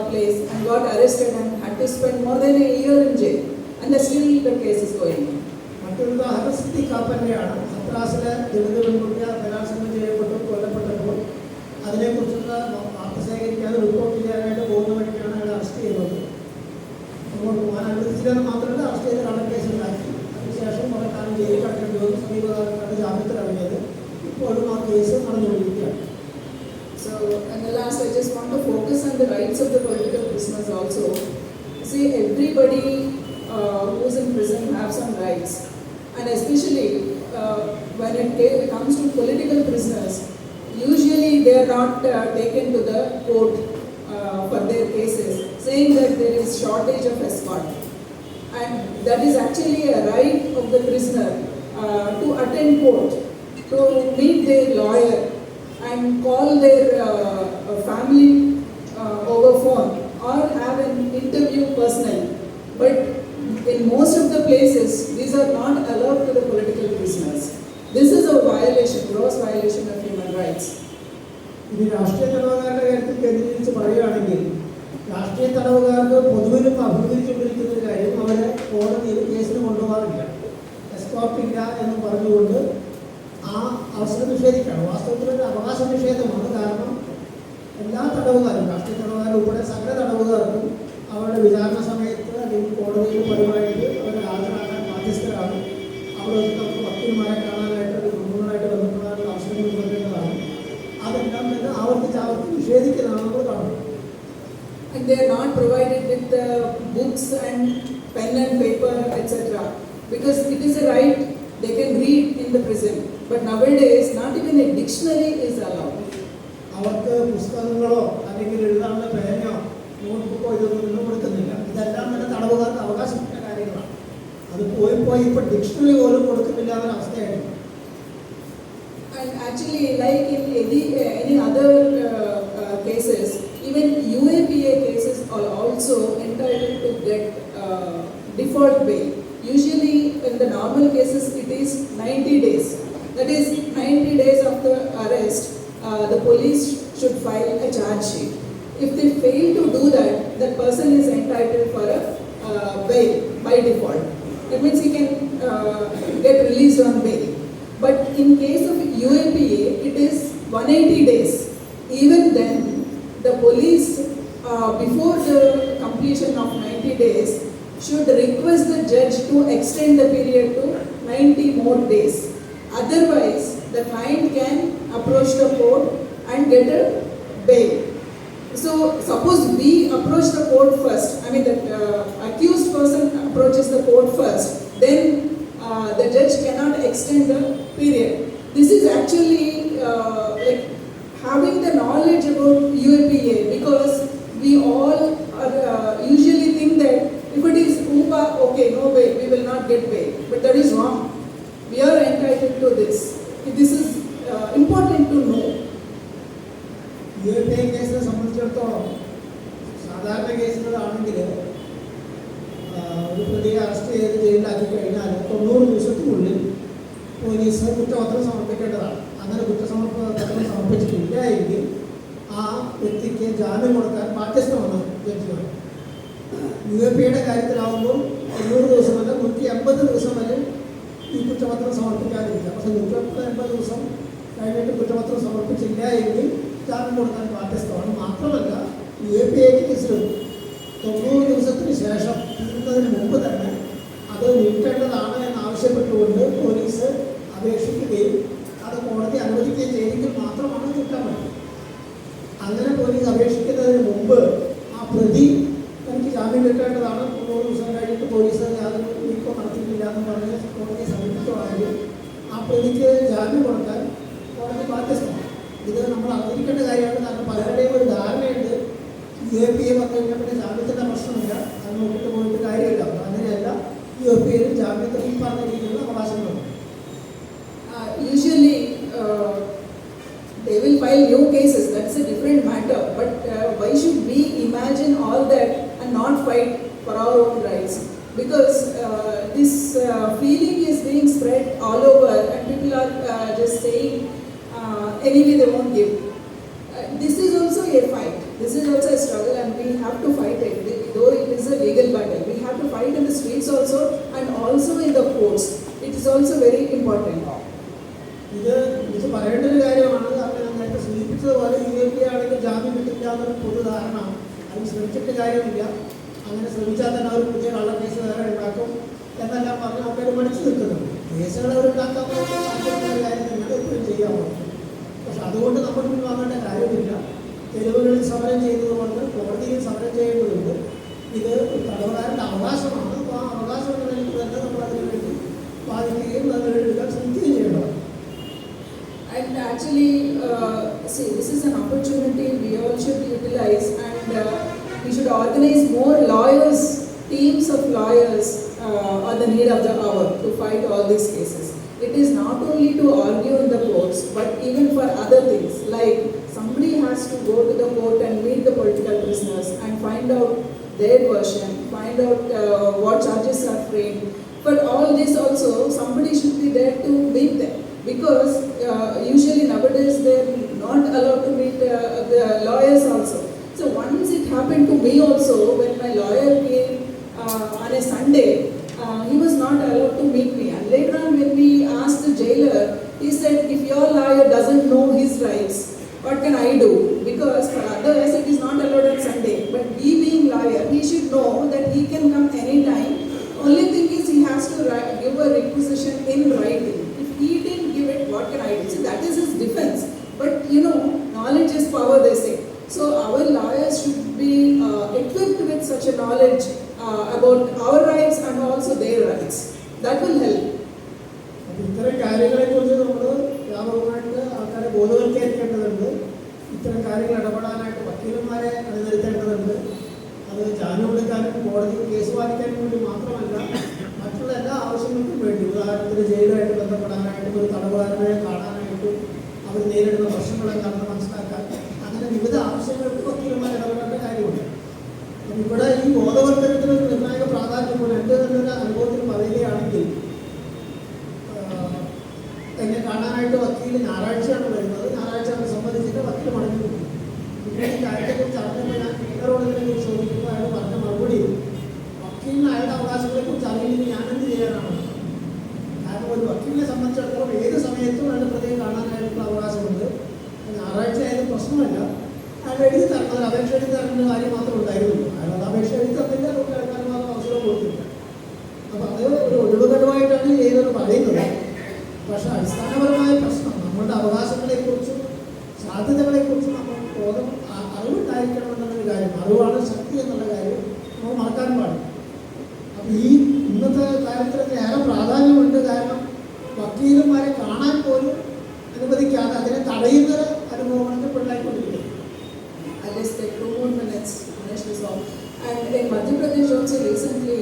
place and got arrested and had to spend more than a year in jail, and still the case is going on. മറ്റൊരു ഉദാഹരണം സിദ്ദിഖ് കാപ്പൻ്റെയാണ്. ഹത്രാസിലെ ദളിത് പെൺകുട്ടിയെ ബലാത്സംഗം ചെയ്യപ്പെട്ടു കൊല്ലപ്പെട്ടപ്പോൾ അതിനെക്കുറിച്ചുള്ള വാർത്ത ശേഖരിക്കാതെ report ചെയ്യാനായിട്ട് പോകുന്ന വഴിക്കാണ് അയാൾ അറസ്റ്റ് ചെയ്യുന്നത്. അങ്ങോട്ട് പോകാൻ അനുവദിച്ചില്ലെന്ന് മാത്രമല്ല, അറസ്റ്റ് ചെയ്ത് കള്ളക്കേസുണ്ടാക്കി. അതിനുശേഷം കുറേ കാലം ജയിലിൽ കിടക്കേണ്ടി വന്നു. സമീപകാലത്താണ് ജാമ്യത്തിൽ ഇറങ്ങിയത്. ഇപ്പോഴും ആ കേസ് നടന്നുകൊണ്ടിരിക്കുകയാണ്. So, and the last, I just want to focus on the rights of the political prisoners also. See, everybody who is in prison have some rights, and especially when it comes to political prisoners, usually they are not taken to the court for their cases, saying that there is shortage of escort. and that is actually a right of the prisoner to attend court, to meet their lawyer and call their family over phone or have an interview personally. But in most of the places, these are not allowed to the political prisoners. This is a violation, gross violation of human rights. ഇനി രാഷ്ട്രീയ തടവുകാരുടെ കാര്യത്തിൽ കേന്ദ്രീകരിച്ച് പറയുകയാണെങ്കിൽ രാഷ്ട്രീയ തടവുകാർക്ക് പൊതുവിലും അഭിമുഖീകരിച്ചുകൊണ്ടിരിക്കുന്ന ഒരു കാര്യം അവരെ കോടതിയിൽ കേസിന് കൊണ്ടുപോകാറില്ല, എസ്കോർട്ട് ഇല്ല എന്ന് പറഞ്ഞുകൊണ്ട് ആ അവസരം നിഷേധിക്കുകയാണ്. വാസ്തവത്തിൽ ഒരു അവകാശ നിഷേധമാണ്. കാരണം എല്ലാ തടവുകാരും, രാഷ്ട്രീയ തടവുകാരും ഉൾപ്പെടെ സകല തടവുകാർക്കും അവരുടെ വിചാരണ സമയത്ത് അല്ലെങ്കിൽ കോടതിയിൽ പതിവായിട്ട് അവരെ ഹാജരാക്കാൻ ബാധ്യസ്ഥരാണ്. അവിടെ വെച്ച് നമുക്ക് വക്കീൽമാരെ കാണാനായിട്ട് കുടുംബങ്ങളായിട്ട് ബന്ധപ്പെടാനുള്ള അവസരങ്ങൾ കൊടുക്കേണ്ടതാണ്. അതെല്ലാം തന്നെ ആവർത്തിച്ച് നിഷേധിക്കുന്നതാണ് നമ്മൾ കാണുന്നത്. And they are not provided with books and pen and paper, etc. Because it is a right they can read in the prison. But nowadays, not even a dictionary is allowed. അവർക്ക് പുസ്തകങ്ങളോ അല്ലെങ്കിൽ എഴുതാനുള്ള പേനയോ നോട്ട്ബുക്കോ ഇതൊന്നും കൊടുക്കുന്നില്ല. ഇതെല്ലാം തന്നെ തടവുകാർക്ക് അവകാശപ്പെട്ട കാര്യങ്ങളാണ്. അത് പോയി ഇപ്പോൾ ഡിക്ഷണറി പോലും കൊടുക്കുന്നില്ല എന്നൊരവസ്ഥയായിരുന്നു. And actually, like in any other cases, even UAPA cases are also entitled to get default bail. Usually, in the normal cases, it is 90 days. That is, 90 days after arrest, the police should file a charge sheet. If they fail to do that, that person is entitled for a bail by default. That means he can get released on bail. But in case of UAPA, it is 180 days. Even then, the police, before the completion of 90 days, should request the judge to extend the period to 90 more days. Otherwise, the client can approach the court and get a bail. So, suppose we approach the court first, I mean the accused person approaches the court first, then the judge cannot extend the period. This is actually like having the knowledge about UAPA, because we all usually think that if it is UPA, okay, no bail, we will not get bail. But that is wrong. We are entitled to this. This is important to know. UAPA കേസിനെ സംബന്ധിച്ചിടത്തോളം സാധാരണ കേസുകളാണെങ്കിൽ ഒരു പ്രതിയെ arrest ചെയ്ത് ജയിലിലാക്കി കഴിഞ്ഞാൽ 90 ദിവസത്തിനുള്ളിൽ police കുറ്റപത്രം സമർപ്പിക്കേണ്ടതാണ്. അങ്ങനെ കുറ്റപത്രം സമർപ്പിച്ചിട്ടില്ല എങ്കിൽ ആ വ്യക്തിക്ക് ജാമ്യം കൊടുക്കാൻ ബാധ്യസ്ഥമാണ് ജഡ്ജിമാർ. UAPAയുടെ കാര്യത്തിലാവുമ്പോൾ 90 ദിവസമല്ല 180 ദിവസം വരെ ഈ കുറ്റപത്രം സമർപ്പിക്കാതിരിക്കുക. പക്ഷേ 180 ദിവസം കഴിഞ്ഞിട്ട് കുറ്റപത്രം സമർപ്പിച്ചില്ല എങ്കിൽ ജാമ്യം കൊടുക്കാൻ ബാധ്യസ്ഥമാണ്. മാത്രമല്ല UAPA കേസിലും 90 ദിവസത്തിന് ശേഷം തീരുന്നതിന് മുമ്പ് തന്നെ അത് നീട്ടേണ്ടതാണ് എന്നാവശ്യപ്പെട്ടുകൊണ്ട് പോലീസ് അപേക്ഷിക്കുകയും അത് കോടതി അനുവദിക്കുകയും ചെയ്തെങ്കിൽ മാത്രമാണ് നീട്ടാൻ പറ്റും. അങ്ങനെ പോലീസ് അപേക്ഷിക്കുന്നതിന് മുമ്പ് ആ പ്രതി തനിക്ക് ജാമ്യം കിട്ടേണ്ടതാണ്, 90 ദിവസം കഴിഞ്ഞിട്ട് പോലീസ് യാതൊരു നീക്കം നടത്തിയിട്ടില്ല എന്ന് പറഞ്ഞ് കോടതിയെ സമീപിക്കുകയാണെങ്കിൽ ആ പ്രതിക്ക് ജാമ്യം കൊടുക്കാൻ കോടതി ബാധ്യസ്ഥമാണ്. ഇത് നമ്മൾ അറിഞ്ഞിരിക്കേണ്ട കാര്യമാണ്. കാരണം പലരുടെയും ഒരു ധാരണയുണ്ട് UAPA വന്നു കഴിഞ്ഞാൽ പിന്നെ ജാമ്യത്തിൻ്റെ പ്രശ്നമില്ല, അത് നോക്കിയിട്ട് പോയിട്ട് കാര്യമില്ല. അങ്ങനെയല്ല, UAPAയിലും ജാമ്യത്തിൽ ഈ പറഞ്ഞ രീതിയിലുള്ള അവകാശങ്ങളുണ്ട്. Usually, they will file new cases. That's a different matter. But why should we imagine all that and not fight for our own rights? Because this feeling is being spread all over, and people are just saying, anyway, they won't give. This is also a fight. This is also a struggle, and we have to fight it. Though it is a legal battle, we have to fight in the streets also, and also in the courts. It is also very important. ഇത് പറയേണ്ട ഒരു കാര്യമാണ്. കാരണം ഞാൻ നേരത്തെ സൂചിപ്പിച്ചതുപോലെ UAPA ആണെങ്കിൽ ജാമ്യം കിട്ടില്ല എന്നൊരു പൊതുധാരണ. അതിന് ശ്രമിച്ചിട്ട് കാര്യമില്ല. അങ്ങനെ ശ്രമിച്ചാൽ തന്നെ അവർ പുതിയ കള്ളക്കേസ് വേറെ ഉണ്ടാക്കും എന്നെല്ലാം പറഞ്ഞ് അവർ മടിച്ചു നിൽക്കുന്നുണ്ട്. കേസുകൾ അവരുണ്ടാക്കാൻ ഒരു കാര്യം തന്നെയാണ് എപ്പോഴും ചെയ്യാൻ പറ്റും. പക്ഷെ അതുകൊണ്ട് നമ്മൾ പിൻവാങ്ങേണ്ട കാര്യമില്ല. തെരുവുകളിൽ സമരം ചെയ്തതുകൊണ്ട് കോടതിയിൽ സമരം ചെയ്യേണ്ടതുണ്ട്. ഇത് തടവുകാരുടെ അവകാശമാണ്. അപ്പോൾ ആ അവകാശം എന്ന നിലയ്ക്ക് തന്നെ നമ്മൾ അതിനു വേണ്ടി വാദിക്കുകയും അതിനെടുക്കാൻ ശ്രമിക്കുകയും ചെയ്യേണ്ടതാണ്. And actually, see, this is an opportunity we all should utilize, and we should organize more lawyers, teams of lawyers at the need of the hour to fight all these cases. It is not only to argue in the courts, but even for other things, like somebody has to go to the court and meet the political prisoners and find out their version, find out what charges are framed. For all this also, somebody should be there to meet them, because usually nowadays they are not allowed to meet the lawyers also. So once it happened to me also, when my lawyer came on a Sunday, he was not allowed to meet me. And later on, when we asked the jailer, he said, if your lawyer doesn't know his rights, what can I do? Because for others, it is not allowed on Sunday. But he being lawyer, he should know that he can come anytime. Only thing is he has to give a requisition in writing. If he didn't give it, what can I do? So that is his defense. But knowledge is power, they say. So our lawyers should be equipped with such a knowledge about our rights and also their rights. That will help. ഇത്തരം കാര്യങ്ങളെക്കുറിച്ച് നമ്മൾ വ്യാപകമായിട്ട് ആൾക്കാരെ ബോധവൽക്കരിക്കേണ്ടതുണ്ട്. ഇത്തരം കാര്യങ്ങൾ ഇടപെടാനായിട്ട് വക്കീലന്മാരെ അണിനിരത്തേണ്ടതുണ്ട്. അത് ജാമ്യം എടുക്കാനും കോടതിയിൽ കേസ് വാദിക്കാനും വേണ്ടി മാത്രമല്ല, മറ്റുള്ള എല്ലാ ആവശ്യങ്ങൾക്കും വേണ്ടി, ഉദാഹരണത്തിന് ജയിലുമായിട്ട് ബന്ധപ്പെടാനായിട്ടും ഒരു തടവുകാരനെ കാണാനായിട്ടും അവർ നേരിടുന്ന പ്രശ്നങ്ങൾ എന്താണെന്ന് മനസ്സിലാക്കാൻ, അങ്ങനെ വിവിധ ആവശ്യങ്ങൾക്ക് വക്കീലന്മാർ ഇടപെടേണ്ട കാര്യമുണ്ട്. അപ്പം ഇവിടെ ഈ ബോധവൽക്കരണത്തിന് ഒരു നിർണായക പ്രാധാന്യമുണ്ട്. എൻ്റെ തന്നെ ഒരു അനുഭവത്തിൽ പറയുകയാണെങ്കിൽ, എന്നെ കാണാനായിട്ട് വക്കീൽ ഞായറാഴ്ചയാണ് വരുന്നത്. ഞായറാഴ്ച അവരെ സംബന്ധിച്ചിട്ട് വക്കീൽ മടങ്ങി പോകും. പിന്നെ ഈ കാര്യത്തെക്കുറിച്ച് അറിഞ്ഞപ്പോൾ ഞാൻ ടീച്ചറോട് ഇതിനെക്കുറിച്ച് ചോദിക്കുമ്പോൾ അയാൾ പറഞ്ഞ മറുപടി, വക്കീലിന് അയാളുടെ അവകാശങ്ങളെക്കുറിച്ച് അറിയില്ലെങ്കിൽ ഞാനെന്ത് ചെയ്യാനാണ്? കാരണം ഒരു വക്കീലിനെ സംബന്ധിച്ചിടത്തോളം ഏത് സമയത്തും അയാളുടെ പ്രതിയെ കാണാനായിട്ടുള്ള അവകാശമുണ്ട്. ഞായറാഴ്ച ആയാലും പ്രശ്നമല്ല, അയാൾ എഴുതി തരണം, ഒരു അപേക്ഷ എഴുതി തരേണ്ട കാര്യം മാത്രമേ ഉണ്ടായിരുന്നുള്ളൂ. അയാൾ അപേക്ഷ എഴുതി തന്നില്ല, അതുകൊണ്ട് അയാൾക്കാർ മാത്രം അവസരം കൊടുത്തില്ല. അപ്പോൾ അത് ഒരു ഒഴിവുകഴിവായിട്ടാണ് ഏതൊരു പറയുന്നത്. പക്ഷെ അടിസ്ഥാനപരമായ പ്രശ്നം നമ്മളുടെ അവകാശങ്ങളെക്കുറിച്ചും സാധ്യതകളെക്കുറിച്ചും നമ്മൾ അറിവുണ്ടായിരിക്കണം എന്നുള്ളൊരു കാര്യം, അറിവാണ് ശക്തി എന്നുള്ള കാര്യം നമ്മൾ മറക്കാൻ പാടില്ല. അപ്പം ഈ ഇന്നത്തെ കാര്യത്തിലൊക്കെ ഏറെ പ്രാധാന്യമുണ്ട്. കാരണം വക്കീലന്മാരെ കാണാൻ പോലും അനുവദിക്കാതെ അതിനെ തടയുന്ന അനുഭവമാണ് ഇപ്പോൾ ഉണ്ടായിക്കൊണ്ടിരിക്കുന്നത്. And in Madhya Pradesh also recently,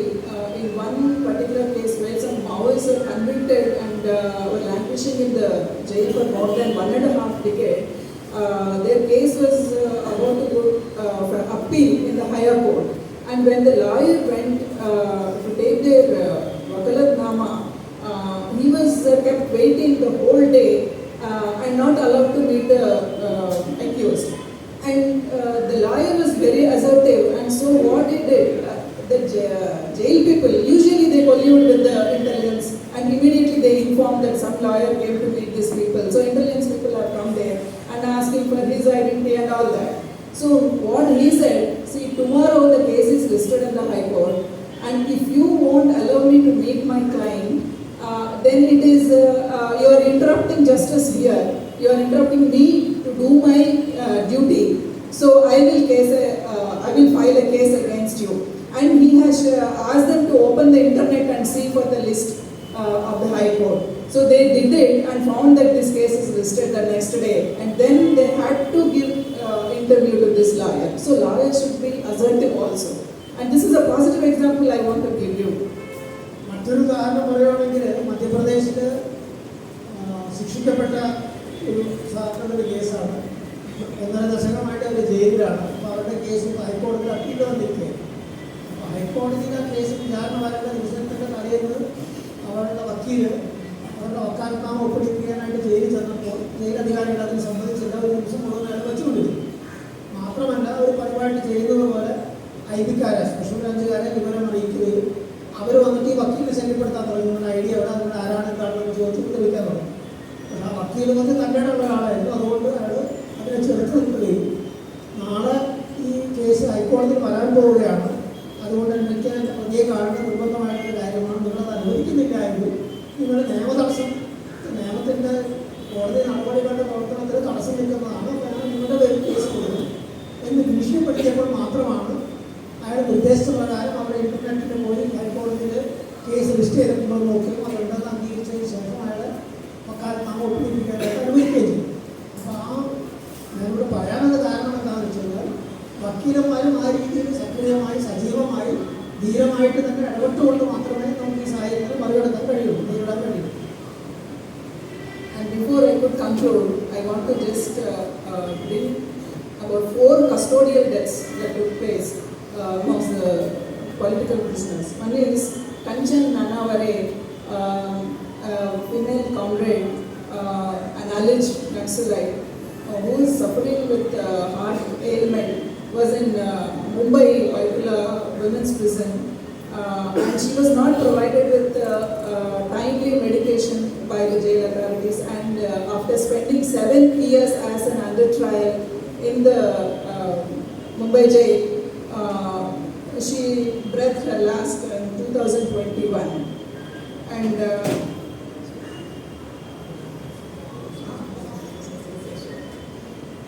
in one particular case where some Maoists were convicted and were languishing in the jail for more than 1.5 decades, their case was about to go for appeal in the higher court. And when the lawyer went to take their wakalatnama, he was kept waiting the whole day and not allowed to meet the accused. And the lawyer was very assertive, and so what he did, the jail people, usually they collude with the intelligence, and immediately they inform that some lawyer came to meet these people. So intelligence people are from there and asking for his identity and all that. So what he said, see, tomorrow the case is listed in the High Court, and if you won't allow me to meet my client, then it is, you are interrupting justice here. You are interrupting me to do my duty. So I will file a case against you. And he has asked them to open the internet and see for the list of the High Court. So they did it and found that this case is listed the next day. And then they had to give interview to this lawyer. So lawyers should be assertive also. And this is a positive example I want to give you. മറ്റൊരു ഉദാഹരണം പറയുകയാണെങ്കിൽ, മധ്യപ്രദേശിൽ ശിക്ഷിക്കപ്പെട്ട ഒരു സാധാരണ കേസാണ്. 1.5 ദശകമായിട്ട് അവർ ജയിലിലാണ്. അപ്പോൾ അവരുടെ കേസ് ഹൈക്കോടതിയിൽ അപ്പീൽ വന്നിരിക്കുകയാണ്. അപ്പോൾ ഹൈക്കോടതിയിൽ ആ കേസ് വിചാരണ വരേണ്ട ദിവസത്തിൻ്റെ തലേന്ന് അവരുടെ വക്കീല് അവരുടെ വക്കാലത്താമ ഒപ്പിടിപ്പിക്കാനായിട്ട് ജയിലിൽ ചെന്നപ്പോൾ ജയിലധികാരികൾ അതിന് സംബന്ധിച്ചില്ല. ഒരു ദിവസം മുഴുവൻ അയാൾ വെച്ചുകൊണ്ടിരുന്നു. മാത്രമല്ല, ഒരു പരിപാടി ചെയ്യുന്നത് പോലെ ഐബിക്കാരെ, സ്പെഷ്യൽ ബ്രാഞ്ചുകാരെ വിവരം അറിയിക്കുകയും അവർ വന്നിട്ട് ഈ വക്കീലിനെ ശല്യപ്പെടുത്താൻ തുടങ്ങി. നിങ്ങളുടെ ഐഡിയ എവിടെ, നിങ്ങളുടെ ആരാണ് എന്താണെന്ന് ചോദിച്ച് ഉത്തരവിക്കാൻ തുടങ്ങി. പക്ഷേ ആ വക്കീൽ വന്ന് തൻ്റെ ഉള്ള ആളായിരുന്നു. അതുകൊണ്ട് അയാൾ അതിനെ ചെറുത്ത് നിൽക്കുകയും, നാളെ ഈ കേസ് ഹൈക്കോടതിയിൽ വരാൻ പോവുകയാണ്, അതുകൊണ്ട് എനിക്ക് പ്രതിയെ കാണുന്ന നിർബന്ധമായിട്ടുള്ള കാര്യമാണ്, നിങ്ങളത് അനുവദിക്കുന്നില്ല എങ്കിൽ നിങ്ങൾ നിയമതടസ്സം, നിയമത്തിൻ്റെ കോടതി നടപടികളുടെ പ്രവർത്തനത്തിൽ തടസ്സം നിൽക്കുന്നതാണ്, കാരണം നിങ്ങളുടെ പേരിൽ കേസ് കൊടുക്കണം എന്ന് ഭീഷണിപ്പെടുത്തിയപ്പോൾ മാത്രമാണ് അയാൾ നിർദ്ദേശിച്ച പ്രകാരം അവർ ഇൻ്റർനെറ്റിൽ പോയി ഹൈക്കോടതിയിൽ കേസ് ലിസ്റ്റ് ചെയ്തിട്ടുണ്ടോ നോക്കുകയും അതുണ്ടെന്ന് അംഗീകരിച്ചതിന് ശേഷം അയാളെ വക്കാലത്താമ ഒപ്പിടിപ്പിക്കാനായിട്ട് അനുവദിക്കുകയും ചെയ്യും. അപ്പോൾ ഞാനിവിടെ പറയാനുള്ള കാരണം എന്താണെന്ന് വെച്ച് കഴിഞ്ഞാൽ, വക്കീലന്മാരും ആ രീതിയിൽ സക്രിയമായി, സജീവമായി, ധീരമായിട്ട് തന്നെ ഇടപെട്ടുകൊണ്ട് മാത്രമേ നമുക്ക് ഈ സാഹചര്യം Kanchan Nanavare, female comrade, an alleged Naxalite, who is suffering with heart ailment, was in Mumbai Vaikula Women's Prison, and she was not provided with timely medication by the jail authorities, and after spending 7 years as an under trial in the Mumbai jail, she breathed her last in 2021, and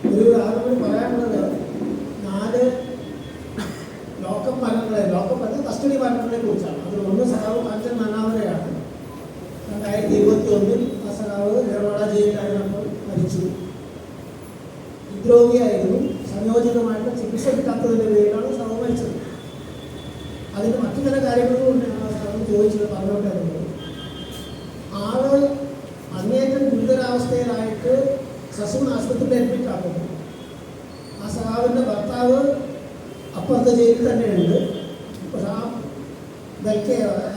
ഒരു ആരോട് പറയാനുള്ളത് 4 lockup മരണങ്ങളെ, lockup അല്ല custody മരണങ്ങളെ കുറിച്ചാണ്. അതിൽ ഒന്ന് സഖാവ് കാഞ്ചൻ നാനാവരെയാണ്. 2021 ആ സഖാവ് നെർവാഡ ജയിലിലായിരുന്നപ്പോൾ മരിച്ചു. ഹൃദ്രോഗിയായിരുന്നു. സംയോജിതമായിട്ട് ചികിത്സ കിട്ടാത്തതിൻ്റെ പേരിലാണ് സഖാവ് മരിച്ചത്. അതിന് മറ്റു ചില കാര്യങ്ങളും സഖാവ് ചോദിച്ചത് പറഞ്ഞോട്ടെ എന്നുള്ളത്. ആള് അങ്ങേറ്റം ഗുരുതരാവസ്ഥയിലായിട്ട് സസൂൺ ആശുപത്രിയിൽ അഡ്മിറ്റ് ആക്കുന്നു. ആ സഖാവിൻ്റെ ഭർത്താവ് അപ്പുറത്തെ ജയിലിൽ തന്നെയുണ്ട്. പക്ഷെ ആ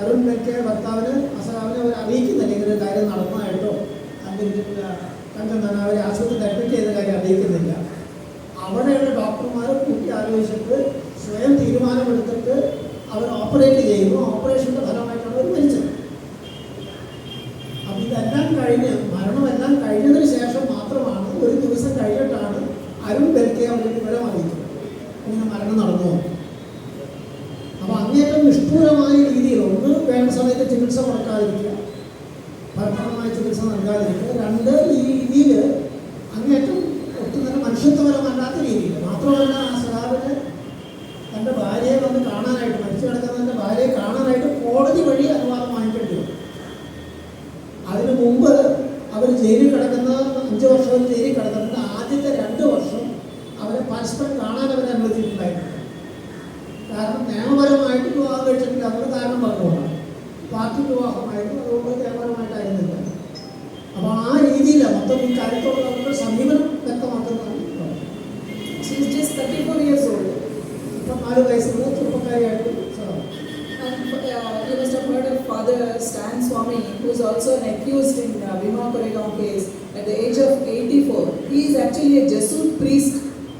അരുൺ ബെൽക്കെ ഭർത്താവിന് ആ സഖാവിനെ അവർ അറിയിക്കുന്നില്ല ഇങ്ങനെ കാര്യം നടന്നതായിട്ടോ അല്ലെങ്കിൽ കഞ്ചൻ നാനാവരെ ആശുപത്രിയിൽ അഡ്മിറ്റ് ചെയ്ത കാര്യം അറിയിക്കുന്നില്ല. അവിടെയുള്ള ഡോക്ടർമാർ കൂട്ടി ആലോചിച്ചിട്ട് സ്വയം തീരുമാനമെടുത്തിട്ട് അവർ ഓപ്പറേറ്റ് ചെയ്യുന്നു. ഓപ്പറേഷൻ്റെ ഫലമായിട്ടാണ് അവർ മരിച്ചത്. അപ്പം ഇതെല്ലാം കഴിഞ്ഞ് മരണമെല്ലാം കഴിഞ്ഞതിന് ശേഷം മാത്രമാണ്, ഒരു ദിവസം കഴിഞ്ഞിട്ടാണ് അരുൺ ബെൽക്കെ അവരുടെ വിവരം അറിയിക്കുന്നത് ഇങ്ങനെ മരണം നടന്നു. അപ്പോൾ അങ്ങേറ്റം നിഷ്ഠൂരമായ രീതിയിൽ ഒന്ന് വേണ്ട സമയത്ത് ചികിത്സ കൊടുക്കാതിരിക്കുക, ഫലപ്രദമായ ചികിത്സ നൽകാതിരിക്കുക. 2 ഈ രീതിയിൽ അങ്ങേറ്റം ഒട്ടും തന്നെ മനുഷ്യത്വപരമല്ലാത്ത രീതിയിൽ. മാത്രമല്ല ആ സഖാവിന് തൻ്റെ ഭാര്യയെ വന്ന് കാണാനായിട്ട്, മരിച്ചു കിടക്കുന്നതിൻ്റെ ഭാര്യയെ കാണാനായിട്ട് കോടതി വഴി അനുവാദം വാങ്ങിക്കേണ്ടി വരും. അതിനു മുമ്പ് അവർ ജയിലിൽ കിടക്കുന്ന 5 വർഷം ജയിലിൽ കിടന്നിട്ട് ആദ്യത്തെ 2 വർഷം അവരെ പരസ്പരം കാണാൻ അവരെ അനുവദിച്ചിട്ടുണ്ടായിരുന്നു. കാരണം നിയമപരമായിട്ട് വിവാഹം കഴിച്ചിട്ടില്ല. അവർ കാരണം പറഞ്ഞുകൊണ്ടാണ്. പാർട്ടി വിവാഹമായിരുന്നു, അതുകൊണ്ട് നിയമപരമായിട്ടായിരുന്നില്ല. അപ്പോൾ ആ രീതിയിലാണ് മൊത്തം ഈ കാര്യത്തോട് നമുക്ക് സമീപനം വ്യക്തമാക്കുന്നതാണ്. she is just 34 years old. 34 വയസ്സുള്ള ചെറുപ്പക്കാരിയായിട്ട് സാധാരണ. And you must have heard of Father Stan Swami, who is also an accused in Bhima Koregaon case at the age of 84. He is actually a Jesuit priest,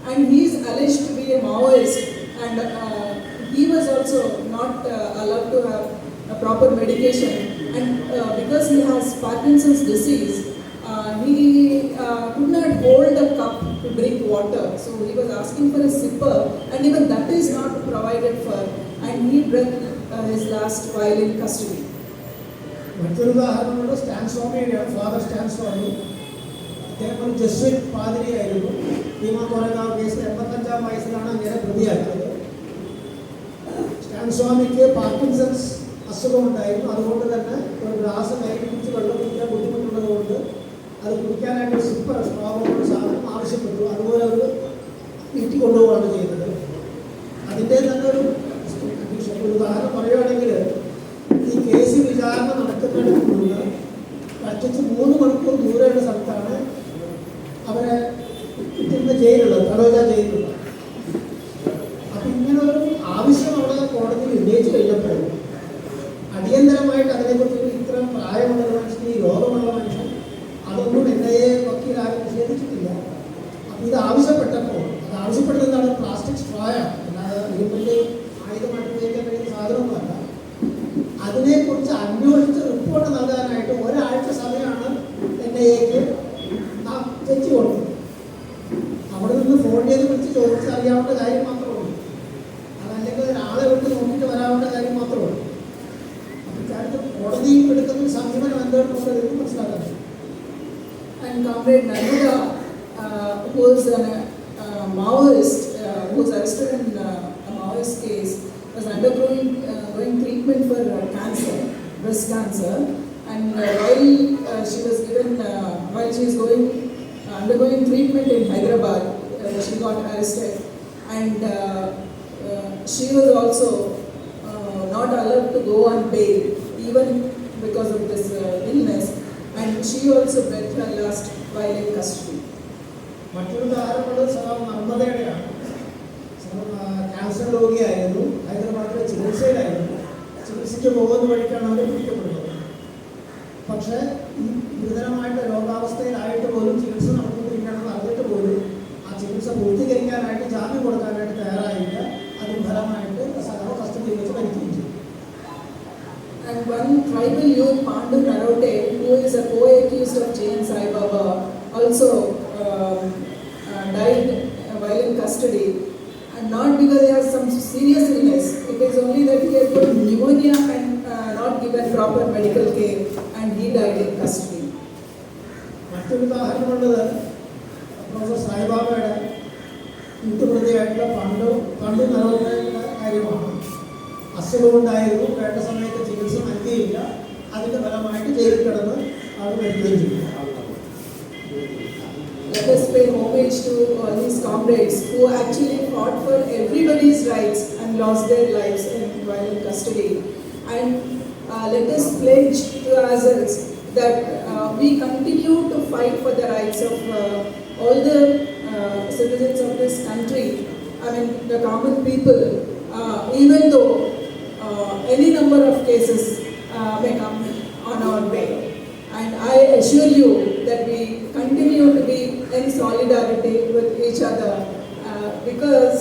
and he is alleged to be a Maoist, and he was also not allowed to have a proper medication, and because he has Parkinson's disease, he could not hold a cup to drink water, so he was asking for a sipper, and even that is not provided for, and he breathed his last while in custody. മറ്റൊരു ഉദാഹരണമുണ്ട് Stan സ്വാമിയുടെയാണ്. Father Stan സ്വാമി, അദ്ദേഹം ഒരു ജസ്വിറ്റ് പാതിരിയായിരുന്നു. ഭീമാ കൊറേഗാവ് കേസിൽ 85-ാം വയസ്സിലാണ് അങ്ങനെ പ്രതിയാക്കിയത്. Stan സ്വാമിക്ക് Parkinson's അസുഖമുണ്ടായിരുന്നു. അതുകൊണ്ട് തന്നെ ഒരു ഗ്ലാസ് കയ്യിൽ പിടിച്ച് വെള്ളം കുടിക്കാൻ ബുദ്ധിമുട്ടുള്ളതുകൊണ്ട് അത് കുടിക്കാനായിട്ട് സിപ്പർ സ്ട്രോങ്ങുള്ള സാധനം ആവശ്യപ്പെട്ടു. അതുപോലെ അവർ വീട്ടിൽ കൊണ്ടുപോവുകയാണ് ചെയ്തത്. അതിൻ്റെ തന്നെ ഒരു ഉദാഹരണം പറയുകയാണെങ്കിൽ, ഈ കേസ് വിചാരണ നടക്കുന്നതിന് മുമ്പ് കഷ്ടിച്ച് 3 മണിക്കൂർ ദൂരെയുള്ള സ്ഥലത്താണ് അവരെ ഇട്ടിരുന്ന ജയിലുള്ളത്, തടോജ ജയിലുള്ളത്. അപ്പം ഇങ്ങനെ ഒരു ആവശ്യം അവിടെ കോടതിയിൽ ഉന്നയിച്ചു കഴിഞ്ഞപ്പോൾ അടിയന്തരമായിട്ട് അതിനെക്കുറിച്ച് ഇത്രയും പ്രായമുള്ള മനുഷ്യൻ, ഈ രോഗമുള്ള മനുഷ്യൻ, അതൊന്നും NIA വക്കീലാരും നിഷേധിച്ചിട്ടില്ല. അപ്പം ഇത് ആവശ്യപ്പെട്ടപ്പോൾ, അത് ആവശ്യപ്പെട്ടതെന്താണ്? പ്ലാസ്റ്റിക് സ്ട്രോയാണ്, അല്ലാതെ ഇരുമ്പിൻ്റെ ആയുധമായിട്ട് ഉപയോഗിക്കാൻ കഴിയുന്ന സാധനമൊന്നുമല്ല. അതിനെക്കുറിച്ച് അന്വേഷിച്ച് റിപ്പോർട്ട് നൽകാനായിട്ട് 1 ആഴ്ച സമയമാണ് NIAക്ക് ആ വെച്ച് കൊടുത്തത്. അവിടെ നിന്ന് ഫോൺ ചെയ്ത് വിളിച്ച് ചോദിച്ച് അറിയാവുന്ന കാര്യം മാത്രമേ ഉള്ളൂ. അതല്ലെങ്കിൽ ഒരാളെ വിട്ട് നോക്കിയിട്ട് വരാവുന്ന കാര്യം മാത്രമേ ഉള്ളൂ. അപ്പം ഇക്കാര്യത്തിൽ കോടതിയിൽ എടുക്കുന്ന സമീപനം എന്താണെന്നുള്ളത് മനസ്സിലാക്കാൻ. And Comrade Naruda, who is a Maoist, who was arrested in a Maoist case, was undergoing treatment for cancer, breast cancer, and while she was undergoing treatment in Hyderabad, she got arrested, and she was also not allowed to go on bail, even because of this illness, and she also breathed her last while in custody. മറ്റൊരു ഉദാഹരണമുള്ളത് സഖാവ് നർമ്മദയുടെയാണ്. Cancer രോഗിയായിരുന്നു, ഹൈദരാബാദിലെ ചികിത്സയിലായിരുന്നു. ചികിത്സയ്ക്ക് പോകുന്ന വഴിക്കാണ് അവർ പിടിക്കപ്പെടുന്നത്. പക്ഷേ ഈ ഗുരുതരമായിട്ട് രോഗാവസ്ഥയിലായിട്ട് പോലും ചികിത്സ നടന്നുകൊണ്ടിരിക്കുകയാണെന്ന് അറിഞ്ഞിട്ട് പോലും ആ ചികിത്സ പൂർത്തീകരിക്കാനായിട്ട് ജാമ്യം കൊടുക്കാനായിട്ട് തയ്യാറായില്ല. അതിന് ഫലമായിട്ട് സഹോ കസ്റ്റഡിയിൽ വെച്ച് മരിക്കുകയും ചെയ്തു. And one tribal youth, Pandu Narote, who is a co-accused of J.N. Sai Baba, also died while in custody. And not because he has some serious illness, it is only that he has got pneumonia and not given proper medical care, and he died in custody. മറ്റൊരു ഉദാഹരണമുള്ളത് professor സായിബാബയുടെ കൂട്ടുപ്രതിയായിട്ടുള്ള പണ്ട് നരോട്ടയുടെ കാര്യമാണ്. അസുഖമുണ്ടായിരുന്നു, വേണ്ട സമയത്ത് ചികിത്സ നൽകിയില്ല, അതിൻ്റെ ഫലമായിട്ട് ജയിലിൽ കിടന്ന് ആൾ മരിക്കുകയും ചെയ്തു. Let us pay homage to all these comrades who actually fought for everybody's rights and lost their lives while in custody. And let us pledge to ourselves that we continue to fight for the rights of all the citizens of this country, I mean the common people, even though any number of cases may come on our way. And I assure you that we continue to be in solidarity with each other because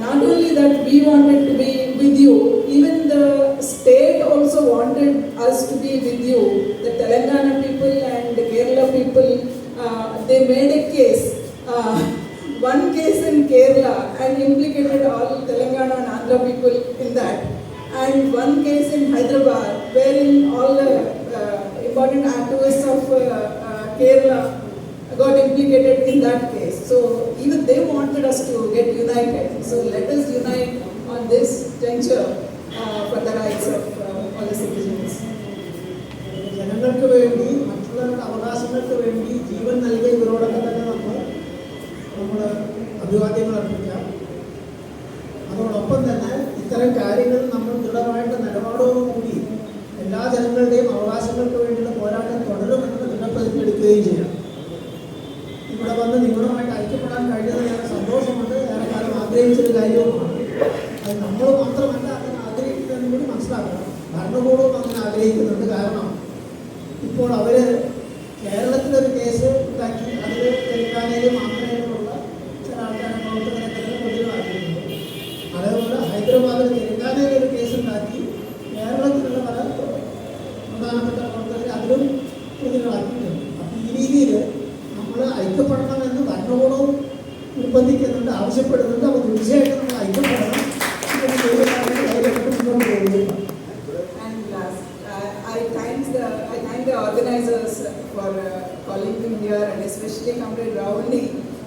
not only that we wanted to be with you, even the state also wanted us to be with you. The Telangana people and the Kerala people, they made a case, one case in Kerala and implicated all Telangana and Andhra people in that. And one case in Hyderabad wherein all the important activists of Kerala got implicated in that case. So even they wanted us to get united. So let us unite on this juncture for the rights of all the citizens. ജനങ്ങൾക്ക് വേണ്ടി, മറ്റുള്ളവരുടെ അവകാശങ്ങൾക്ക് വേണ്ടി ജീവൻ നൽകിയ ഇവരോടൊക്കെ തന്നെ നമ്മൾ അഭിവാദ്യങ്ങൾ അർപ്പിക്കാം. അതോടൊപ്പം തന്നെ ഇത്തരം കാര്യങ്ങൾ നമ്മൾ ദൃഢമായിട്ട് നിലപാടോടുകൂടി എല്ലാ ജനങ്ങളുടെയും അവകാശങ്ങൾക്ക് വേണ്ടിയുള്ള പോരാട്ടം തുടരുമെന്ന് ദൃഢപ്രതിജ്ഞ എടുക്കുകയും ചെയ്യാം. ഇവിടെ വന്ന് നിങ്ങളുമായിട്ട് ഐക്യപ്പെടാൻ കഴിഞ്ഞത് ഞങ്ങൾക്ക് സന്തോഷമുണ്ട്. ഏറെക്കാലം ആഗ്രഹിച്ചൊരു കാര്യവുമാണ്. അത് നമ്മൾ മാത്രമല്ല അങ്ങനെ ആഗ്രഹിക്കുന്നതെന്ന് കൂടി മനസ്സിലാക്കണം. ഭരണകൂടവും അങ്ങനെ ആഗ്രഹിക്കുന്നുണ്ട്. കാരണം ഇപ്പോൾ അവർ കേരളത്തിലൊരു കേസ് ഉണ്ടാക്കി അതിൽ തെലങ്കാനയിലും ആന്ധ്രയിലുമുള്ള ചില ആൾക്കാരെ പ്രവർത്തകരൊക്കെ പ്രതികളാക്കിയിട്ടുണ്ട്. അതേപോലെ ഹൈദരാബാദിൽ തെലങ്കാനയിലൊരു കേസ് ഉണ്ടാക്കി കേരളത്തിലുള്ള പല പ്രധാനപ്പെട്ട പ്രവർത്തകരെ അതിലും പ്രതികളാക്കിയിട്ടുണ്ട്. അപ്പോൾ ഈ രീതിയിൽ നമ്മൾ ഐക്യപ്പെടണമെന്ന് ഭരണകൂടവും നിർബന്ധിക്കുന്നുണ്ട്, ആവശ്യപ്പെടുന്നുണ്ട്. അപ്പോൾ തീർച്ചയായിട്ടും നമ്മൾ ഐക്യപ്പെടണം. And last, I thank the organizers for calling me here, and especially Comrade Rahulni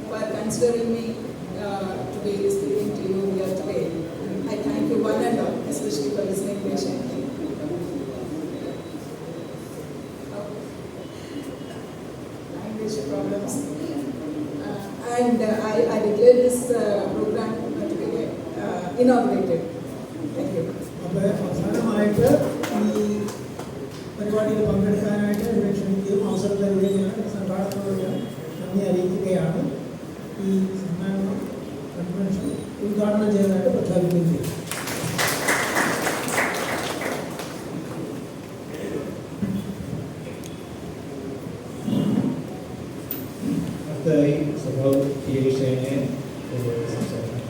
for considering me to be speaking to you here today. I thank you one and all, especially for listening patiently. Language problems. And I declare this program to be inaugurated. Thank you. അപ്പോൾ അവസാനമായിട്ട് ഈ പരിപാടിയിൽ പങ്കെടുക്കാനായിട്ട് എന്നെ ക്ഷണിക്കുകയും അവസരം തരുകയും സംഘാടകരോട് നന്ദി അറിയിക്കുകയാണ്. ഈ സമ്മേളനം കൺവെൻഷൻ ഉദ്ഘാടനം ചെയ്തതായിട്ട് പ്രഖ്യാപിക്കുകയും ചെയ്യും. അടുത്തതായി സഭാ സംസാരിക്കും.